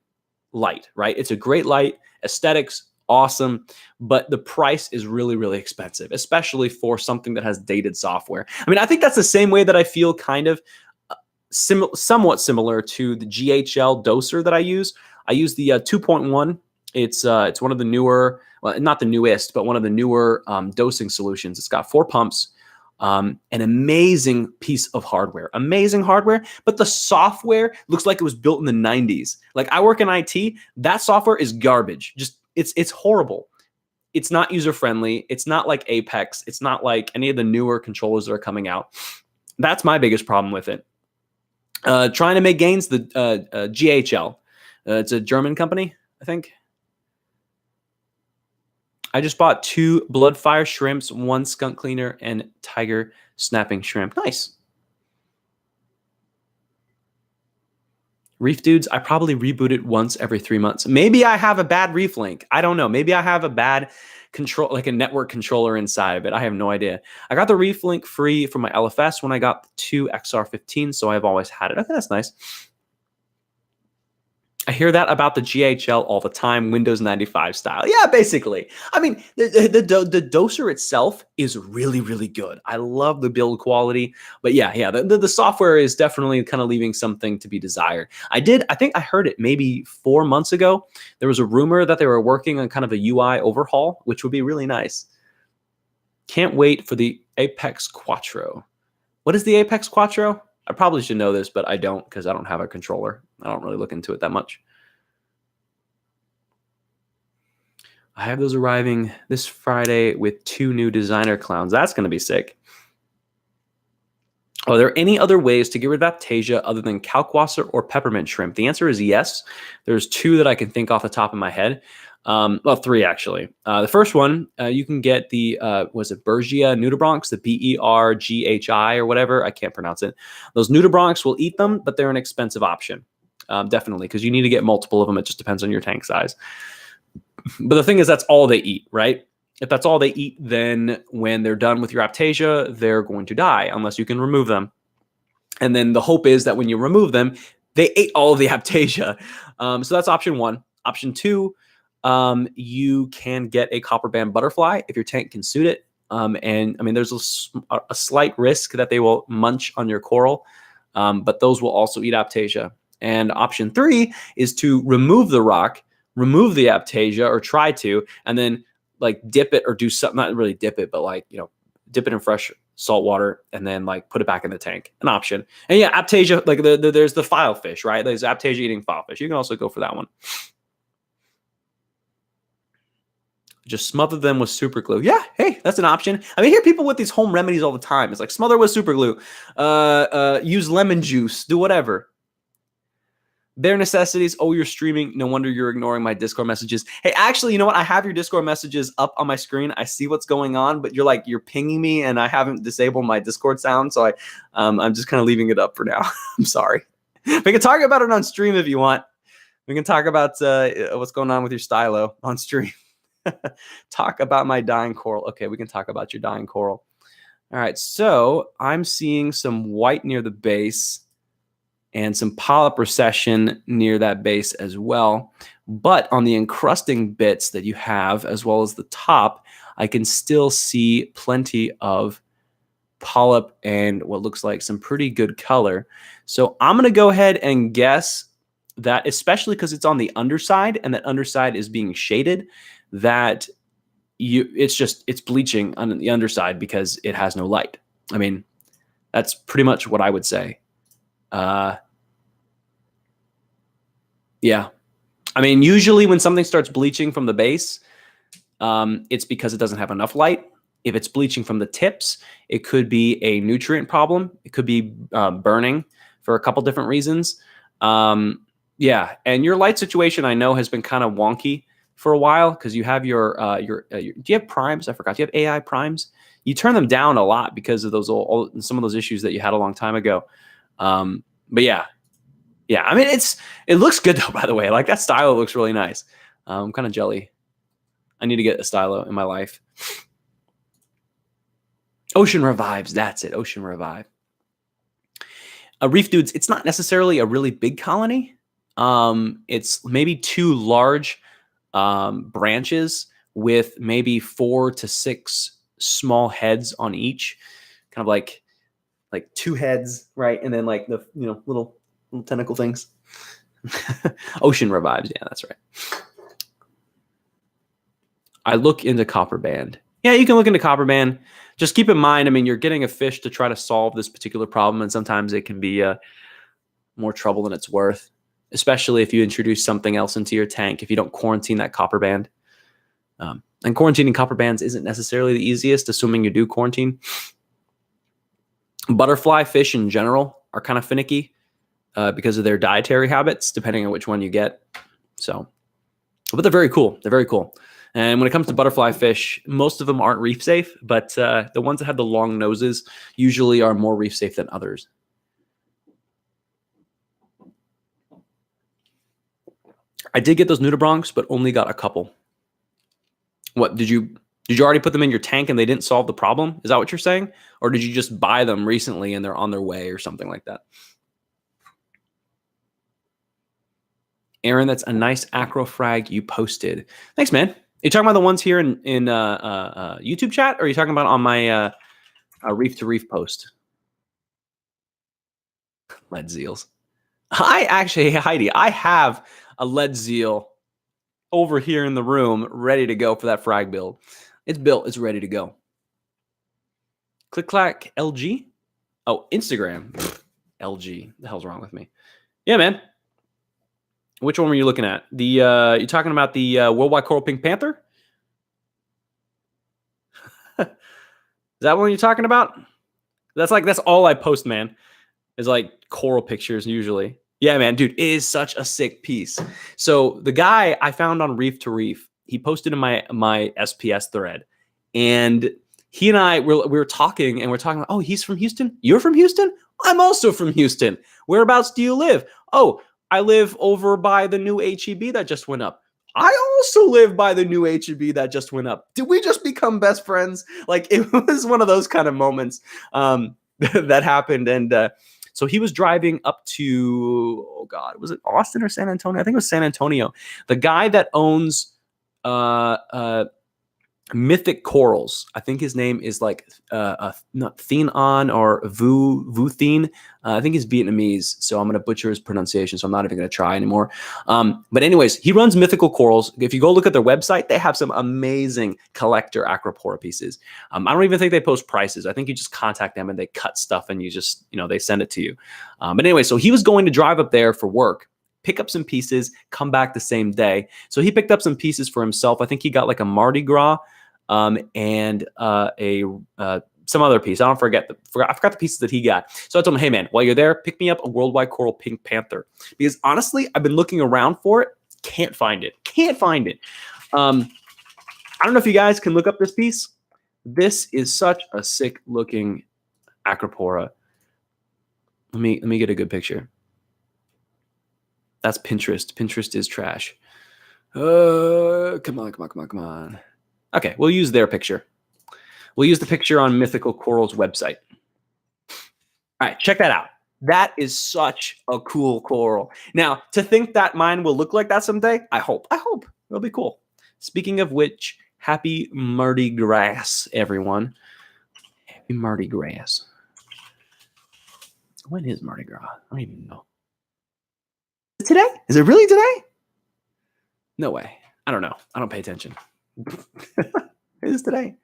light, right? It's a great light, aesthetics, awesome, but the price is really, really expensive, especially for something that has dated software. I mean, I think that's the same way that I feel kind of somewhat similar to the GHL doser that I use. I use the 2.1. It's one of the newer, well, not the newest, but one of the newer dosing solutions. It's got 4 pumps. An amazing piece of hardware, but the software looks like it was built in the 90s. Like, I work in IT, that software is garbage. Just it's horrible. It's not user friendly. It's not like Apex. It's not like any of the newer controllers that are coming out. That's my biggest problem with it. Trying to make gains, the GHL. It's a German company, I think. I just bought 2 Bloodfire shrimps, 1 skunk cleaner, and tiger snapping shrimp. Nice. Reef Dudes, I probably reboot it once every 3 months. Maybe I have a bad ReefLink. I don't know. Maybe I have a bad control, like a network controller inside of it. I have no idea. I got the ReefLink free from my LFS when I got the 2 XR15, so I've always had it. Okay, that's nice. I hear that about the GHL all the time, Windows 95 style. Yeah, basically. I mean, the doser itself is really, really good. I love the build quality. But yeah, the software is definitely kind of leaving something to be desired. I think I heard it maybe 4 months ago. There was a rumor that they were working on kind of a UI overhaul, which would be really nice. Can't wait for the Apex Quattro. What is the Apex Quattro? I probably should know this, but I don't, because I don't have a controller. I don't really look into it that much. I have those arriving this Friday with 2 new designer clowns. That's going to be sick. Are there any other ways to get rid of Aptasia other than Kalkwasser or peppermint shrimp? The answer is yes. There's 2 that I can think off the top of my head. Well, 3 actually. The first one, you can get the, was it Bergia nudibranchs, the BERGHI or whatever. I can't pronounce it. Those nudibranchs will eat them, but they're an expensive option. Definitely, because you need to get multiple of them. It just depends on your tank size. But the thing is, that's all they eat, right? If that's all they eat, then when they're done with your Aptasia, they're going to die unless you can remove them. And then the hope is that when you remove them, they ate all of the Aptasia. So that's option 1. Option 2, you can get a copper band butterfly if your tank can suit it. And I mean, there's a slight risk that they will munch on your coral, but those will also eat Aptasia. And option 3 is to remove the rock, remove the Aptasia, or try to, and then like dip it or do something, not really dip it, but like, dip it in fresh salt water and then like put it back in the tank. An option. And yeah, Aptasia, like there's the filefish, right? There's Aptasia eating filefish. You can also go for that one. Just smother them with super glue. Yeah, hey, that's an option. I mean, I hear people with these home remedies all the time. It's like smother with super glue, use lemon juice, do whatever. Bare necessities. Oh, you're streaming. No wonder you're ignoring my Discord messages. Hey, actually, you know what? I have your Discord messages up on my screen. I see what's going on, but you're pinging me, and I haven't disabled my Discord sound, so I'm just kind of leaving it up for now. I'm sorry. We can talk about it on stream if you want. We can talk about what's going on with your stylo on stream. Talk about my dying coral. Okay, we can talk about your dying coral. All right, so I'm seeing some white near the base and some polyp recession near that base as well. But on the encrusting bits that you have, as well as the top, I can still see plenty of polyp and what looks like some pretty good color. So I'm going to go ahead and guess that, especially because it's on the underside and that underside is being shaded, that it's bleaching on the underside because it has no light. I mean, that's pretty much what I would say. Yeah, I mean, usually when something starts bleaching from the base, it's because it doesn't have enough light. If it's bleaching from the tips, it could be a nutrient problem. It could be burning for a couple different reasons. Yeah, and your light situation I know has been kind of wonky for a while because you have your do you have primes? I forgot. Do you have AI primes? You turn them down a lot because of those some of those issues that you had a long time ago. But yeah, I mean it looks good though. By the way, like that stylo looks really nice. I'm kind of jelly. I need to get a stylo in my life. Ocean Revives. That's it. Ocean Revive. Reef Dudes, it's not necessarily a really big colony. It's maybe 2 large branches with maybe 4 to 6 small heads on each. Kind of like 2 heads, right? And then like the little tentacle things. Ocean Revives. Yeah, that's right. I look into copper band. Yeah, you can look into copper band. Just keep in mind, I mean, you're getting a fish to try to solve this particular problem, and sometimes it can be more trouble than it's worth, especially if you introduce something else into your tank, if you don't quarantine that copper band. And quarantining copper bands isn't necessarily the easiest, assuming you do quarantine. Butterfly fish in general are kind of finicky because of their dietary habits, depending on which one you get. So, but they're very cool. They're very cool. And when it comes to butterfly fish, most of them aren't reef safe, but the ones that have the long noses usually are more reef safe than others. I did get those nudibranchs, but only got a couple. What did you already put them in your tank and they didn't solve the problem? Is that what you're saying? Or did you just buy them recently and they're on their way or something like that? Aaron, that's a nice acro frag you posted. Thanks, man. Are you talking about the ones here in YouTube chat, or are you talking about on my reef to reef post? Lead seals. Heidi, I have a lead seal over here in the room ready to go for that frag build. It's built. It's ready to go. Click clack LG. Oh, Instagram. LG. The hell's wrong with me? Yeah, man. Which one were you looking at? The you're talking about the worldwide coral pink panther? Is that what you're talking about? That's all I post, man. Is like coral pictures usually. Yeah, man, dude, it is such a sick piece. So the guy I found on Reef to Reef, he posted in my SPS thread, and he and I we were talking, and we're talking. Oh, he's from Houston. You're from Houston. I'm also from Houston. Whereabouts do you live? Oh, I live over by the new HEB that just went up. I also live by the new HEB that just went up. Did we just become best friends? Like, it was one of those kind of moments that happened. And so he was driving up to, oh God, was it Austin or San Antonio? I think it was San Antonio. The guy that owns Mythic Corals. I think his name is like not Theon or Vu Thien. I think he's Vietnamese, so I'm going to butcher his pronunciation, so I'm not even going to try anymore. But anyways, he runs Mythical Corals. If you go look at their website, they have some amazing collector Acropora pieces. I don't even think they post prices. I think you just contact them and they cut stuff and you just, they send it to you. But anyway, so he was going to drive up there for work, pick up some pieces, come back the same day. So he picked up some pieces for himself. I think he got like a Mardi Gras and some other piece. I forgot the pieces that he got. So I told him, hey man, while you're there, pick me up a worldwide coral pink panther, because honestly, I've been looking around for it. Can't find it. I don't know if you guys can look up this piece. This is such a sick looking Acropora. Let me get a good picture. That's Pinterest. Pinterest is trash. Come on. Okay, we'll use their picture. We'll use the picture on Mythical Coral's website. All right, check that out. That is such a cool coral. Now, to think that mine will look like that someday, I hope. It'll be cool. Speaking of which, happy Mardi Gras, everyone. Happy Mardi Gras. When is Mardi Gras? I don't even know. Is it today? Is it really today? No way. I don't know. I don't pay attention. It is today.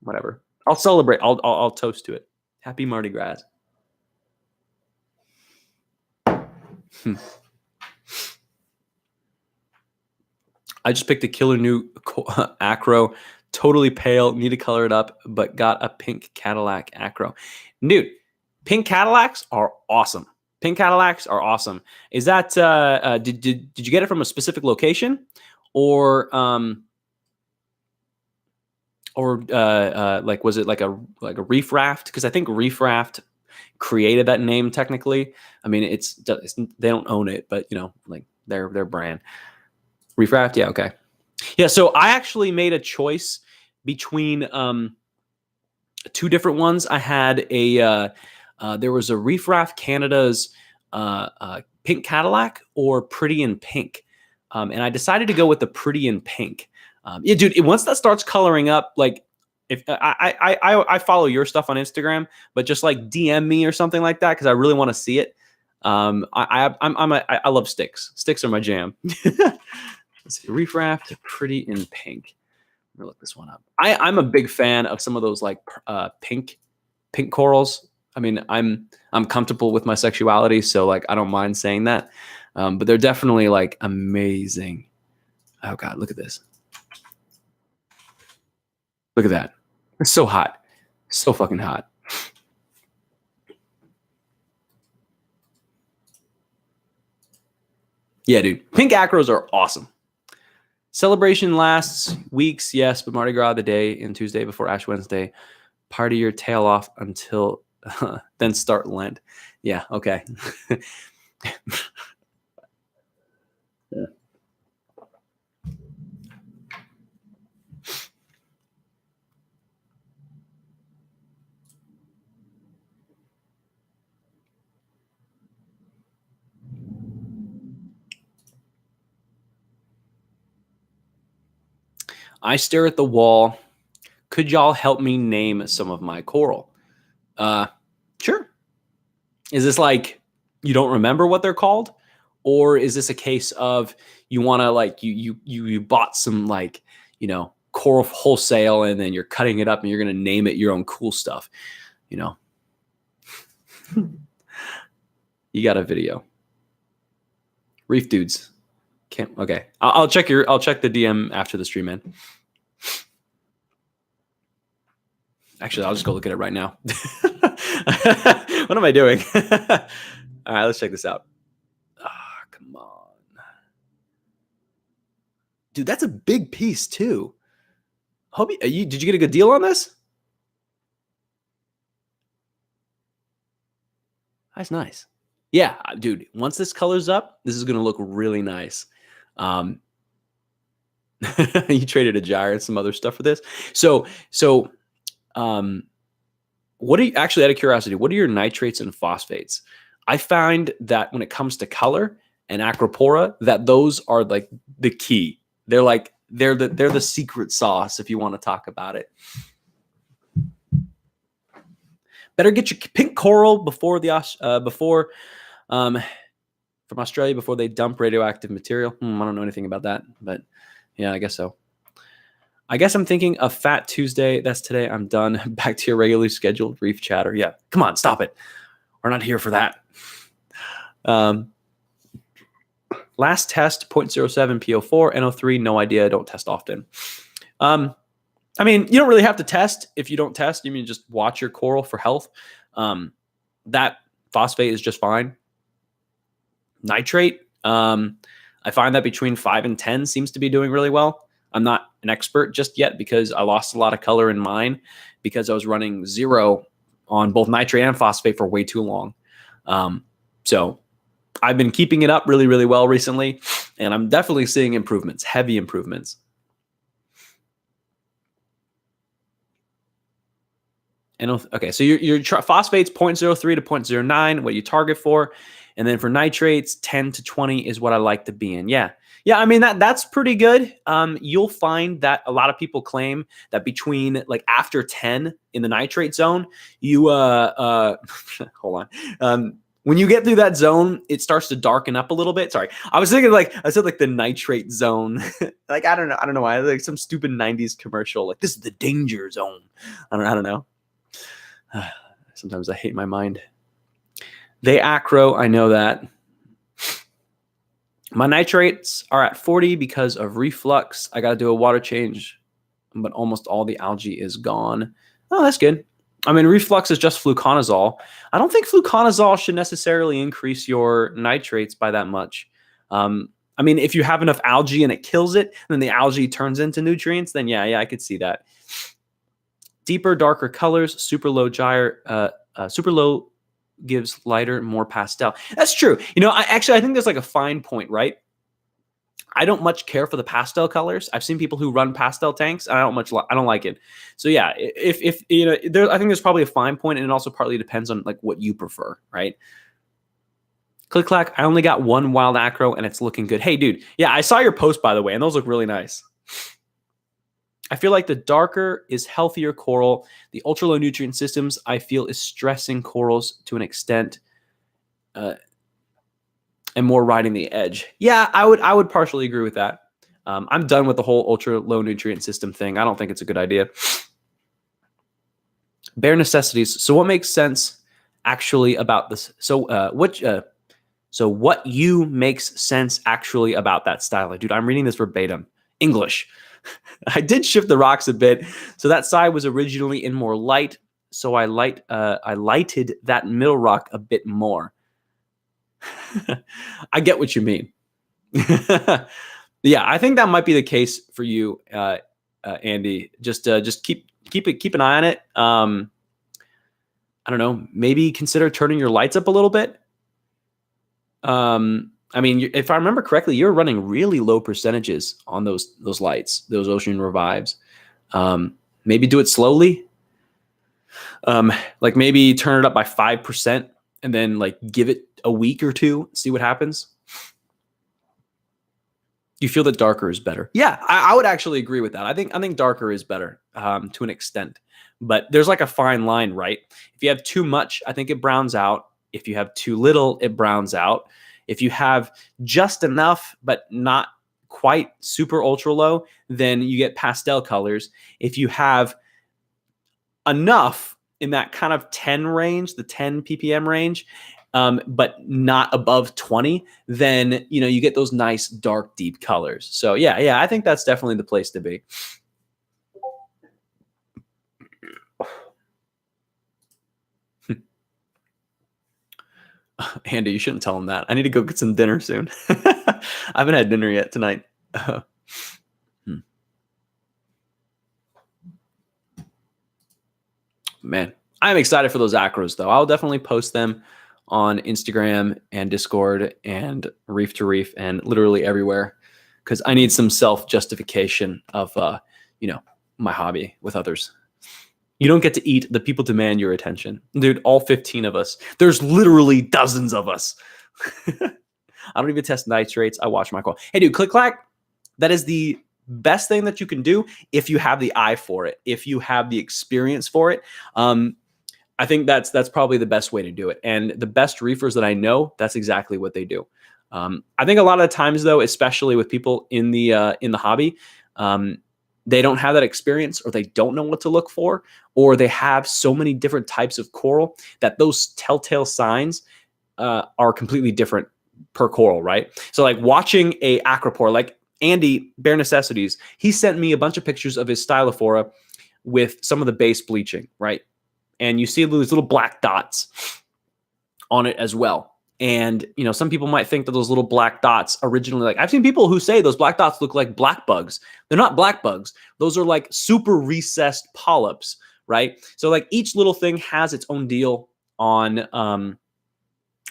Whatever. I'll celebrate. I'll toast to it. Happy Mardi Gras. I just picked a killer new acro, totally pale, need to color it up, but got a pink Cadillac acro. Dude, pink Cadillacs are awesome. Pink Cadillacs are awesome. Is that did you get it from a specific location, or like, was it like a Reef Raft? Because I think Reef Raft created that name technically. I mean, it's they don't own it, but you know, like their brand. Reef Raft, yeah, okay. Yeah, so I actually made a choice between two different ones. I had a there was a Reef Raft Canada's pink Cadillac or Pretty in Pink, and I decided to go with the Pretty in Pink. Yeah, dude, once that starts coloring up, like if I follow your stuff on Instagram, but just like DM me or something like that because I really want to see it. I love sticks. Sticks are my jam. Let's see, Reef Raft, Pretty in Pink. Let me look this one up. I'm a big fan of some of those like pink corals. I mean, I'm comfortable with my sexuality, so like I don't mind saying that. But they're definitely like amazing. Oh God, look at this. Look at that. It's so hot. So fucking hot. Yeah, dude. Pink acros are awesome. Celebration lasts weeks, yes, but Mardi Gras the day and Tuesday before Ash Wednesday. Party your tail off until then start Lent. Yeah, okay. Yeah. I stare at the wall. Could y'all help me name some of my coral? Sure. Is this like you don't remember what they're called? Or is this a case of you want to like you bought some like, you know, coral wholesale and then you're cutting it up and you're going to name it your own cool stuff, you know? You got a video. Reef dudes. Can't okay. I'll check the DM after the stream, man. Actually, I'll just go look at it right now. What am I doing? All right, let's check this out. Ah, come on. Dude, that's a big piece too. Hope did you get a good deal on this? That's nice. Yeah, dude, once this colors up, this is going to look really nice. You traded a gyre and some other stuff for this. So what are you actually, out of curiosity, what are your nitrates and phosphates? I find that when it comes to color and acropora, that those are like the key. They're like they're the secret sauce if you want to talk about it. Better get your pink coral before from Australia before they dump radioactive material. I don't know anything about that, but yeah, I guess so. I guess I'm thinking of Fat Tuesday. That's today. I'm done. Back to your regularly scheduled reef chatter. Yeah, come on, stop it. We're not here for that. Last test, 0.07 PO4, NO3, no idea. Don't test often. I mean, you don't really have to test if you don't test. You mean just watch your coral for health. That phosphate is just fine. Nitrate, I find that between 5 and 10 seems to be doing really well. I'm not an expert just yet because I lost a lot of color in mine because I was running 0 on both nitrate and phosphate for way too long. So I've been keeping it up really, really well recently, and I'm definitely seeing improvements, heavy improvements. And okay, so your phosphates 0.03 to 0.09, what you target for. And then for nitrates, 10 to 20 is what I like to be in. Yeah. I mean, that's pretty good. You'll find that a lot of people claim that between like after 10 in the nitrate zone, you hold on. When you get through that zone, it starts to darken up a little bit. Sorry, I was thinking I said the nitrate zone. Like I don't know why, like some stupid 90s commercial. Like this is the danger zone. I don't know. Sometimes I hate my mind. They acro, I know that. My nitrates are at 40 because of reflux. I got to do a water change, but almost all the algae is gone. Oh, that's good. I mean, reflux is just fluconazole. I don't think fluconazole should necessarily increase your nitrates by that much. I mean, if you have enough algae and it kills it, and then the algae turns into nutrients, then yeah, I could see that. Deeper, darker colors, super low gyre, super low gives lighter, more pastel. That's true. You know, I think there's like a fine point, right? I don't much care for the pastel colors. I've seen people who run pastel tanks, and I don't like it. So yeah, if you know, I think there's probably a fine point, and it also partly depends on like what you prefer, right? Click clack. I only got one wild acro, and it's looking good. Hey, dude. Yeah, I saw your post by the way, and those look really nice. I feel like the darker is healthier coral. The ultra low nutrient systems I feel is stressing corals to an extent. And more riding the edge. Yeah, I would partially agree with that. I'm done with the whole ultra low nutrient system thing. I don't think it's a good idea. Bare necessities. So what makes sense actually about this? So what you makes sense actually about that style? Like, dude, I'm reading this verbatim. English. I did shift the rocks a bit. So that side was originally in more light. So I lighted that middle rock a bit more. I get what you mean. Yeah, I think that might be the case for you, Andy. Just keep an eye on it. I don't know. Maybe consider turning your lights up a little bit. I mean, if I remember correctly, you're running really low percentages on those lights, those Ocean Revives. Maybe do it slowly. Like maybe turn it up by 5%. And then like give it a week or two, see what happens. You feel that darker is better. Yeah, I would actually agree with that. I think darker is better to an extent, but there's like a fine line, right? If you have too much, I think it browns out. If you have too little, it browns out. If you have just enough, but not quite super ultra low, then you get pastel colors. If you have enough in that kind of 10 range, the 10 ppm range, but not above 20, then you get those nice dark deep colors. So yeah, I think that's definitely the place to be. Andy, you shouldn't tell him that. I need to go get some dinner soon. I haven't had dinner yet tonight. Man, I'm excited for those acros though. I'll definitely post them on Instagram and Discord and Reef to Reef and literally everywhere, because I need some self-justification of my hobby with others. You don't get to eat. The people demand your attention. Dude, all 15 of us. There's literally dozens of us. I don't even test nitrates. I watch my call. Hey, dude, click clack. That is the best thing that you can do if you have the eye for it, if you have the experience for it. I think that's probably the best way to do it. And the best reefers that I know, that's exactly what they do. I think a lot of the times though, especially with people in the hobby, they don't have that experience, or they don't know what to look for, or they have so many different types of coral that those telltale signs are completely different per coral, right? So like watching a acropore, like Andy, Bare Necessities, he sent me a bunch of pictures of his Stylophora with some of the base bleaching, right? And you see those little black dots on it as well. And, some people might think that those little black dots originally, like I've seen people who say those black dots look like black bugs. They're not black bugs. Those are like super recessed polyps, right? So like each little thing has its own deal on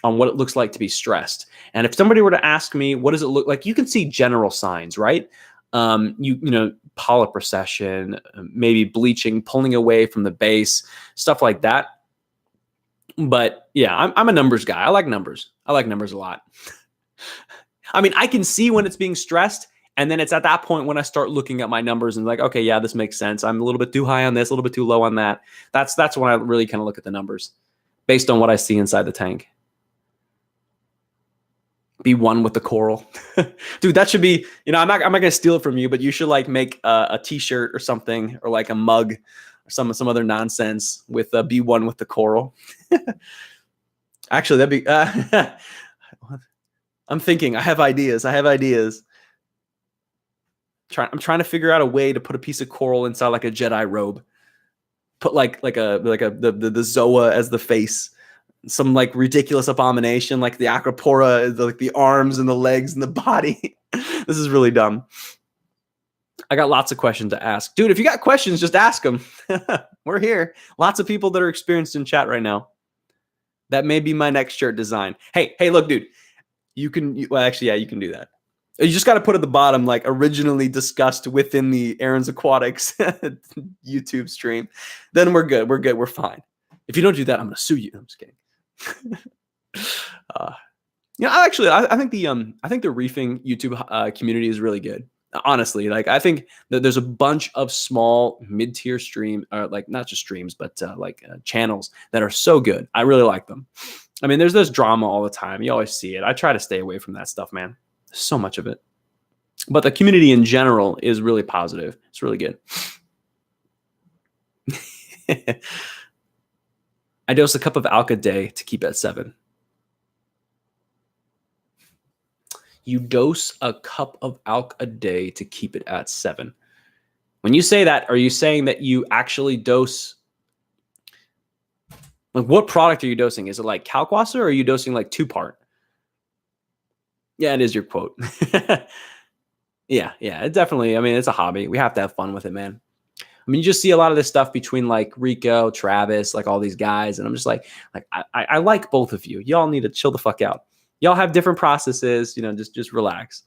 what it looks like to be stressed. And if somebody were to ask me, what does it look like? You can see general signs, right? Polyp recession, maybe bleaching, pulling away from the base, stuff like that. But yeah, I'm a numbers guy. I like numbers. I like numbers a lot. I mean, I can see when it's being stressed, and then it's at that point when I start looking at my numbers and like, okay, yeah, this makes sense. I'm a little bit too high on this, a little bit too low on that. That's when I really kind of look at the numbers based on what I see inside the tank. Be one with the coral. Dude, that should be, I'm not gonna steal it from you, but you should like make a t-shirt or something, or like a mug or some other nonsense with be one with the coral. Actually, that'd be I'm thinking. I have ideas. I'm trying to figure out a way to put a piece of coral inside like a Jedi robe. Put like the Zoa as the face. Some like ridiculous abomination like the Acropora, like the arms and the legs and the body. This is really dumb. I got lots of questions to ask. Dude, if you got questions, just ask them. We're here. Lots of people that are experienced in chat right now. That may be my next shirt design. Hey, look, dude. You can do that. You just got to put at the bottom, like originally discussed within the Aaron's Aquatics YouTube stream. Then we're good. We're fine. If you don't do that, I'm going to sue you. I'm just kidding. I think the reefing YouTube community is really good. Honestly, like I think that there's a bunch of small mid-tier like not just streams, but channels that are so good. I really like them. I mean, there's drama all the time. You always see it. I try to stay away from that stuff, man. There's so much of it. But the community in general is really positive. It's really good. I dose a cup of alk a day to keep at 7. You dose a cup of alk a day to keep it at 7. When you say that, are you saying that you actually dose? Like, what product are you dosing? Is it like Kalkwasser, or are you dosing like 2-part? Yeah, it is your quote. Yeah, it definitely. I mean, it's a hobby. We have to have fun with it, man. I mean, you just see a lot of this stuff between like Rico, Travis, like all these guys, and I'm just like I like both of you. Y'all need to chill the fuck out. Y'all have different processes, just relax.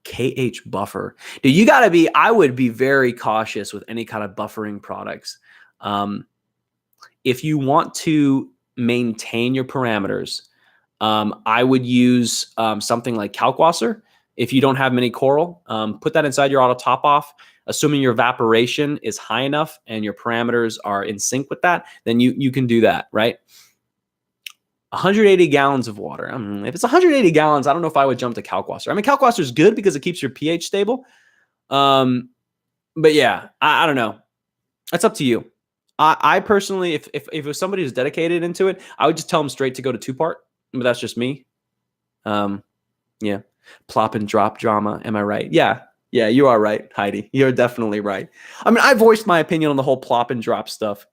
KH buffer. Dude, I would be very cautious with any kind of buffering products. If you want to maintain your parameters, I would use something like Kalkwasser. If you don't have many coral, put that inside your auto top off. Assuming your evaporation is high enough and your parameters are in sync with that, then you can do that, right? 180 gallons of water. If it's 180 gallons, I don't know if I would jump to Kalkwasser. I mean, Kalkwasser is good because it keeps your pH stable. But yeah, I don't know. That's up to you. I personally, if it was somebody who's dedicated into it, I would just tell them straight to go to 2-part. But that's just me. Yeah. Plop and drop drama. Am I right? Yeah, you are right, Heidi. You're definitely right. I mean, I voiced my opinion on the whole plop and drop stuff.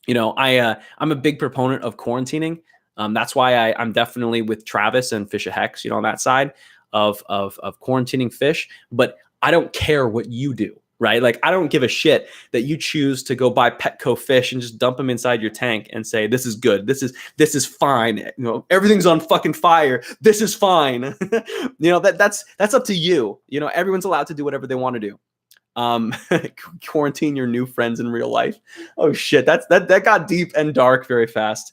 I'm a big proponent of quarantining. That's why I'm definitely with Travis and Fish of Hex, on that side of quarantining fish. But I don't care what you do, right? Like, I don't give a shit that you choose to go buy Petco fish and just dump them inside your tank and say, this is good. This is fine. Everything's on fucking fire. This is fine. That's up to you. Everyone's allowed to do whatever they want to do. Quarantine your new friends in real life. Oh shit. That got deep and dark very fast.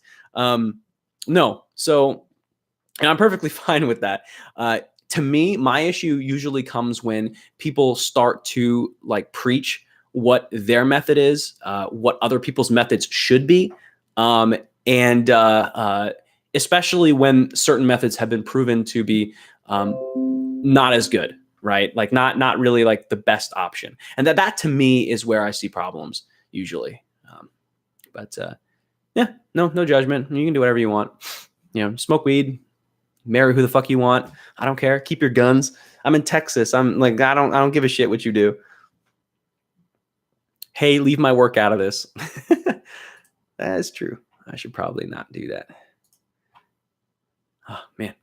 No. So, and I'm perfectly fine with that. To me, my issue usually comes when people start to like preach what their method is, what other people's methods should be. And especially when certain methods have been proven to be not as good, right? Like not really like the best option. And that to me is where I see problems usually. But yeah, no judgment. You can do whatever you want. Smoke weed, marry who the fuck you want. I don't care. Keep your guns. I'm in Texas. I'm like, I don't give a shit what you do. Hey, leave my work out of this. That is true. I should probably not do that. Oh, man.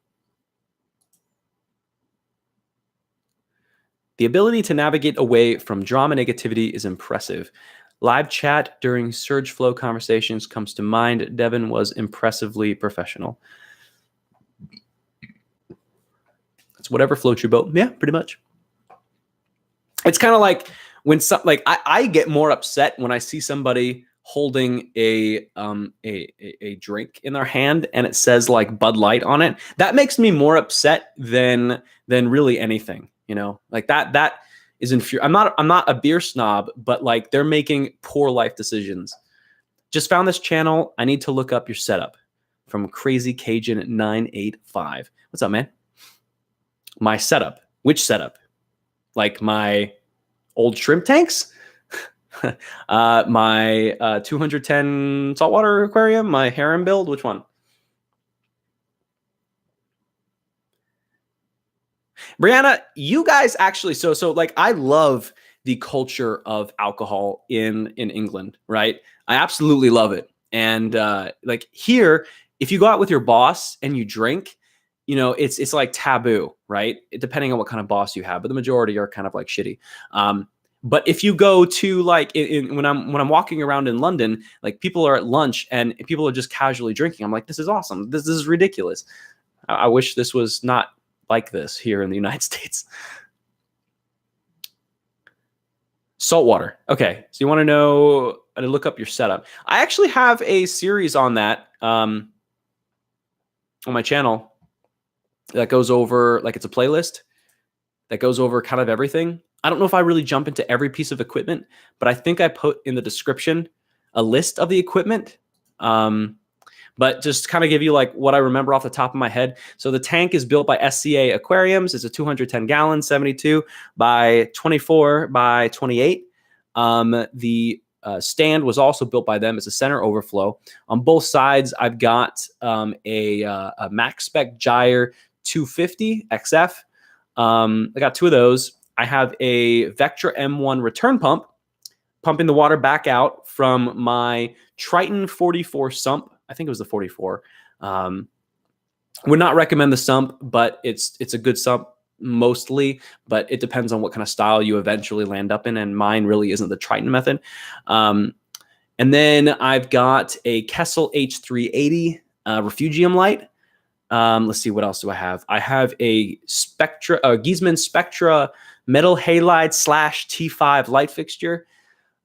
The ability to navigate away from drama negativity is impressive. Live chat during surge flow conversations comes to mind. Devin was impressively professional. It's whatever floats your boat. Yeah, pretty much. It's kind of like when I get more upset when I see somebody holding a drink in their hand and it says like Bud Light on it. That makes me more upset than really anything. Like that is infuriating. I'm not a beer snob, but like they're making poor life decisions. Just found this channel. I need to look up your setup. From Crazy Cajun 985. What's up, man? My setup. Which setup? Like my old shrimp tanks? My 210 saltwater aquarium? My harem build? Which one? Brianna, you guys actually, so like I love the culture of alcohol in England, right? I absolutely love it. And like here, if you go out with your boss and you drink, it's like taboo, right? Depending on what kind of boss you have, but the majority are kind of like shitty. But if you go to like when I'm walking around in London, like people are at lunch and people are just casually drinking. I'm like, this is awesome. This is ridiculous. I wish this was not like this here in the United States. Saltwater. Okay. So you want to know how to look up your setup. I actually have a series on that on my channel that goes over, like it's a playlist that goes over kind of everything. I don't know if I really jump into every piece of equipment, but I think I put in the description a list of the equipment. But just kind of give you like what I remember off the top of my head. So the tank is built by SCA Aquariums. It's a 210 gallon, 72 by 24 by 28. The stand was also built by them. It's a center overflow. On both sides, I've got a Max Spec Gyre 250 XF. I got two of those. I have a Vectra M1 return pump, pumping the water back out from my Triton 44 sump. I think it was the 44. Would not recommend the sump, but it's a good sump mostly, but it depends on what kind of style you eventually land up in, and mine really isn't the Triton method. And then I've got a Kessel H380 Refugium light. Let's see, what else do I have? I have a Giesmann Spectra metal halide / T5 light fixture.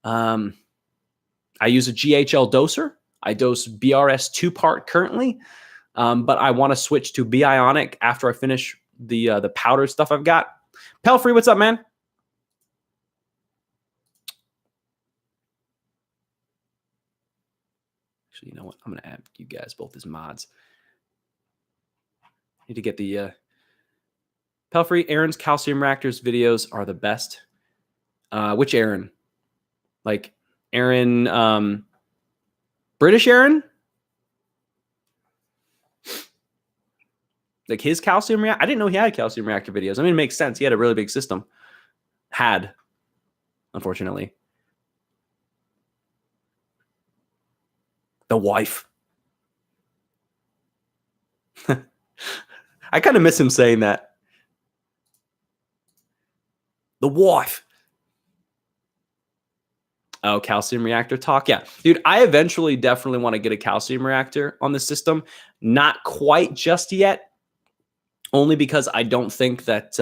I use a GHL doser. I dose BRS 2-part currently, but I want to switch to Bionic after I finish the powder stuff I've got. Pelfrey, what's up, man? Actually, you know what? I'm going to add you guys both as mods. Need to get the Pelfrey. Aaron's calcium reactors videos are the best. Which Aaron? Like Aaron, British Aaron? Like his calcium reactor? I didn't know he had calcium reactor videos. I mean, it makes sense. He had a really big system. Had, unfortunately. The wife. I kind of miss him saying that. The wife. Oh, calcium reactor talk. Yeah, dude, I eventually definitely want to get a calcium reactor on the system. Not quite just yet, only because I don't think that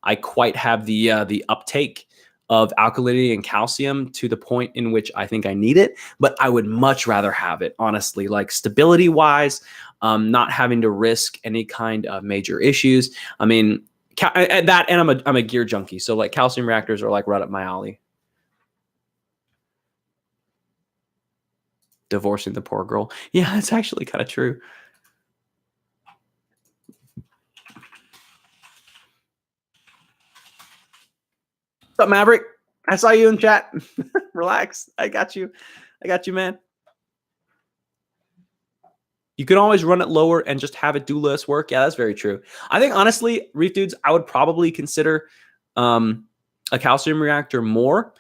I quite have the uptake of alkalinity and calcium to the point in which I think I need it. But I would much rather have it, honestly, like stability wise, not having to risk any kind of major issues. I mean, that, and I'm a gear junkie, so like calcium reactors are like right up my alley. Divorcing the poor girl. Yeah, it's actually kind of true. What's up, Maverick? I saw you in chat. Relax. I got you. I got you, man. You can always run it lower and just have it do less work. Yeah, that's very true. I think, honestly, Reef Dudes, I would probably consider a calcium reactor more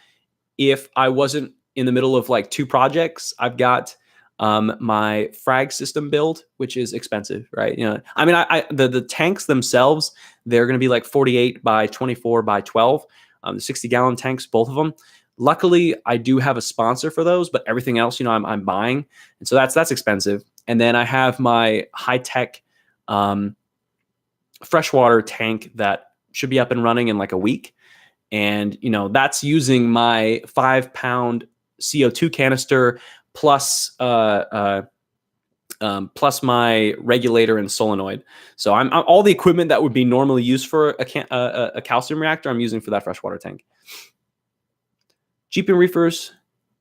if I wasn't in the middle of like two projects. I've got my frag system build, which is expensive, right? You know, I mean, the tanks themselves, they're going to be like 48 by 24 by 12, the 60-gallon tanks, both of them. Luckily, I do have a sponsor for those, but everything else, you know, I'm buying, and so that's expensive. And then I have my high-tech freshwater tank that should be up and running in like a week. And, you know, that's using my 5-pound CO2 canister plus plus my regulator and solenoid. So I'm all the equipment that would be normally used for a calcium reactor, I'm using for that freshwater tank. Jeep and Reefers,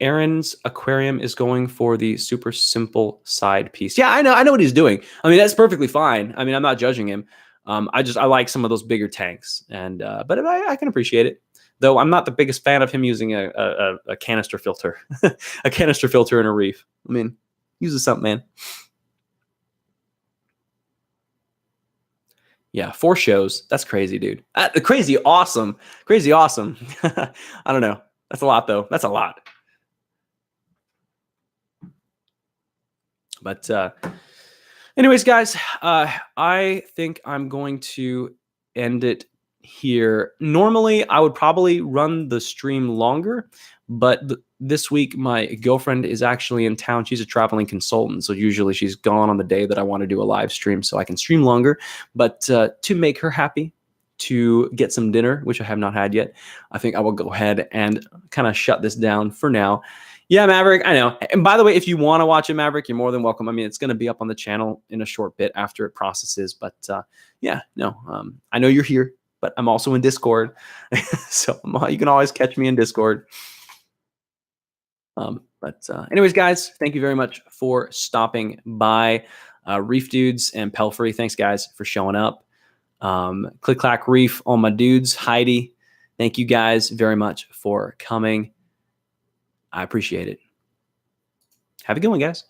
Aaron's aquarium is going for the super simple side piece. Yeah, I know what he's doing. I mean, that's perfectly fine. I mean, I'm not judging him. I like some of those bigger tanks, and but I can appreciate it. Though I'm not the biggest fan of him using a canister filter, a canister filter in a reef. I mean, use it something, man. Yeah, 4 shows. That's crazy, dude. Crazy awesome. Crazy awesome. I don't know. That's a lot, though. That's a lot. But anyways, guys, I think I'm going to end it here. Normally, I would probably run the stream longer, but this week my girlfriend is actually in town. She's a traveling consultant, so usually she's gone on the day that I want to do a live stream, so I can stream longer. But to make her happy, to get some dinner, which I have not had yet, I think I will go ahead and kind of shut this down for now. Yeah, Maverick, I know. And by the way, if you want to watch it, Maverick, you're more than welcome. I mean, it's going to be up on the channel in a short bit after it processes. But yeah, no, I know you're here, but I'm also in Discord. So you can always catch me in Discord. But anyways, guys, thank you very much for stopping by. Reef Dudes and Pelfrey, thanks, guys, for showing up. Click Clack Reef, all my dudes, Heidi, thank you guys very much for coming. I appreciate it. Have a good one, guys.